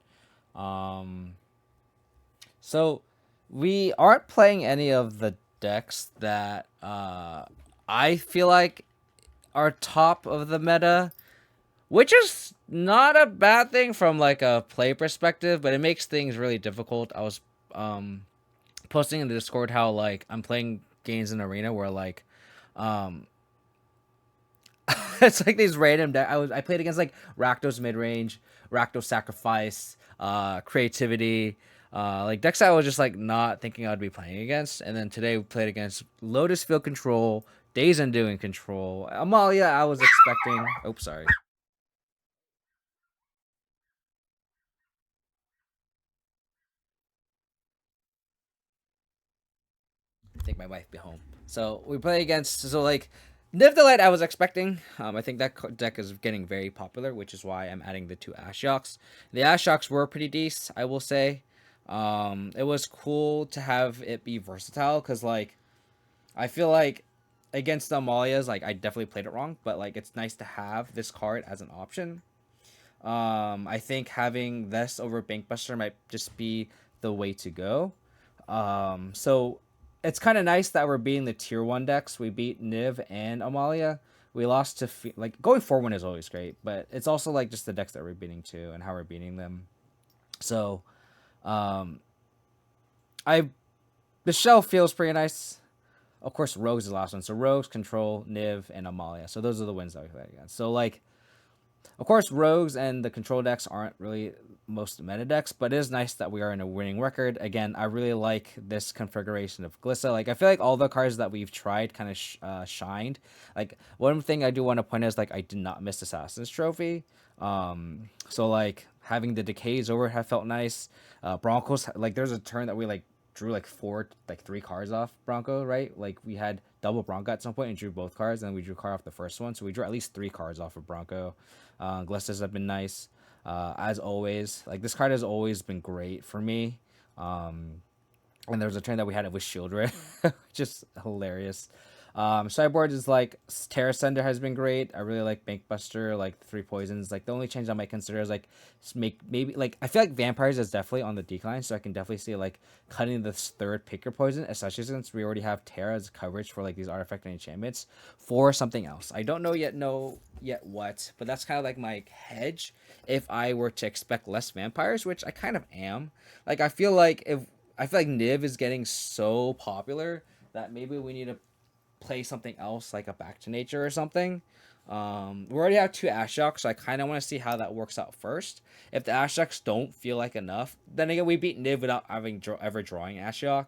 So we aren't playing any of the decks that I feel like are top of the meta, which is not a bad thing from like a play perspective, but it makes things really difficult. I was posting in the Discord how like I'm playing games in Arena where like it's like these random I played against like Rakdos Midrange, Rakdos Sacrifice, Creativity, like decks I was just like not thinking I'd be playing against. And then today we played against Lotus Field Control, Days Undoing Control, Amalia. I was expecting. Oops, sorry. I think my wife be home. So we play against like Niv the Light I was expecting. I think that deck is getting very popular, which is why I'm adding the two Ashioks. The Ashioks were pretty decent, I will say. It was cool to have it be versatile because like I feel like against the Amalias, like I definitely played it wrong, but like it's nice to have this card as an option. I think having this over Bankbuster might just be the way to go. So it's kind of nice that we're beating the tier 1 decks. We beat Niv and Amalia. We lost to like going 4-1 is always great, but it's also like just the decks that we're beating too and how we're beating them. So um I the shell feels pretty nice. Of course, Rogues is the last one. So Rogues, Control, Niv, and Amalia. So those are the wins that we played against. So like of course, Rogues and the control decks aren't really most meta decks, but it is nice that we are in a winning record. Again, I really like this configuration of Glissa. Like, I feel like all the cards that we've tried kind of shined. Like, one thing I do want to point out is, like, I did not miss Assassin's Trophy. So, like, having the Decays over have felt nice. Broncos, like, there's a turn that we, like, drew, like, three cards off Bronco, right? Like, we had double Bronco at some point and drew both cards, and then we drew a card off the first one. So, we drew at least 3 cards off of Bronco. Glissas have been nice, as always. Like this card has always been great for me. And there was a turn that we had it with Shieldred, just hilarious. Sideboard is like Terra Sender has been great. I really like Bankbuster, like 3 poisons. Like the only change I might consider is like maybe like I feel like Vampires is definitely on the decline, so I can definitely see like cutting this 3rd pick your poison, especially since we already have Terra as coverage for like these artifact and enchantments for something else. I don't know yet what, but that's kind of like my hedge if I were to expect less Vampires, which I kind of am. Like I feel like Niv is getting so popular that maybe we need to play something else like a Back to Nature or something. We already have 2 Ashioks, so I kind of want to see how that works out first. If the Ashioks don't feel like enough, then again we beat Niv without having ever drawing Ashiok.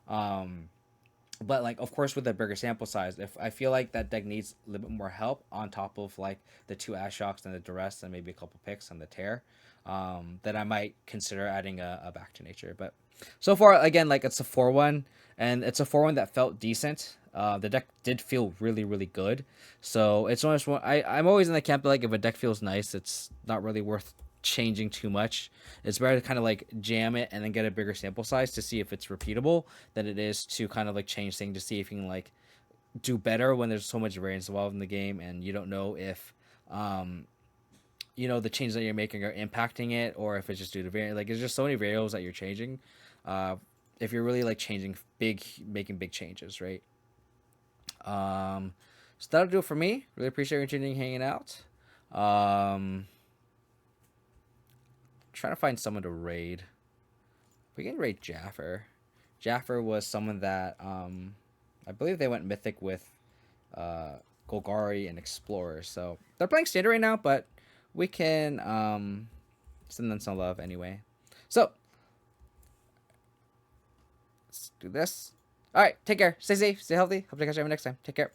But like of course with a bigger sample size, if I feel like that deck needs a little bit more help on top of like the 2 Ashioks and the Duress and maybe a couple picks on the Tear, then I might consider adding a Back to Nature. But so far again, like it's a 4-1 and it's a 4-1 that felt decent. The deck did feel really really good, so it's almost one I'm always in the camp that like if a deck feels nice, it's not really worth changing too much. It's better to kind of like jam it and then get a bigger sample size to see if it's repeatable than it is to kind of like change things to see if you can like do better when there's so much variance involved in the game and you don't know if the changes that you're making are impacting it or if it's just due to variance. Like there's just so many variables that you're changing. If you're really like making big changes, right? So that'll do it for me. Really appreciate you tuning, hanging out. Trying to find someone to raid. We can raid Jaffer. Jaffer was someone that I believe they went mythic with Golgari and Explorer. So they're playing standard right now, but we can send them some love anyway. So let's do this. All right, take care. Stay safe. Stay healthy. Hope to catch you next time. Take care.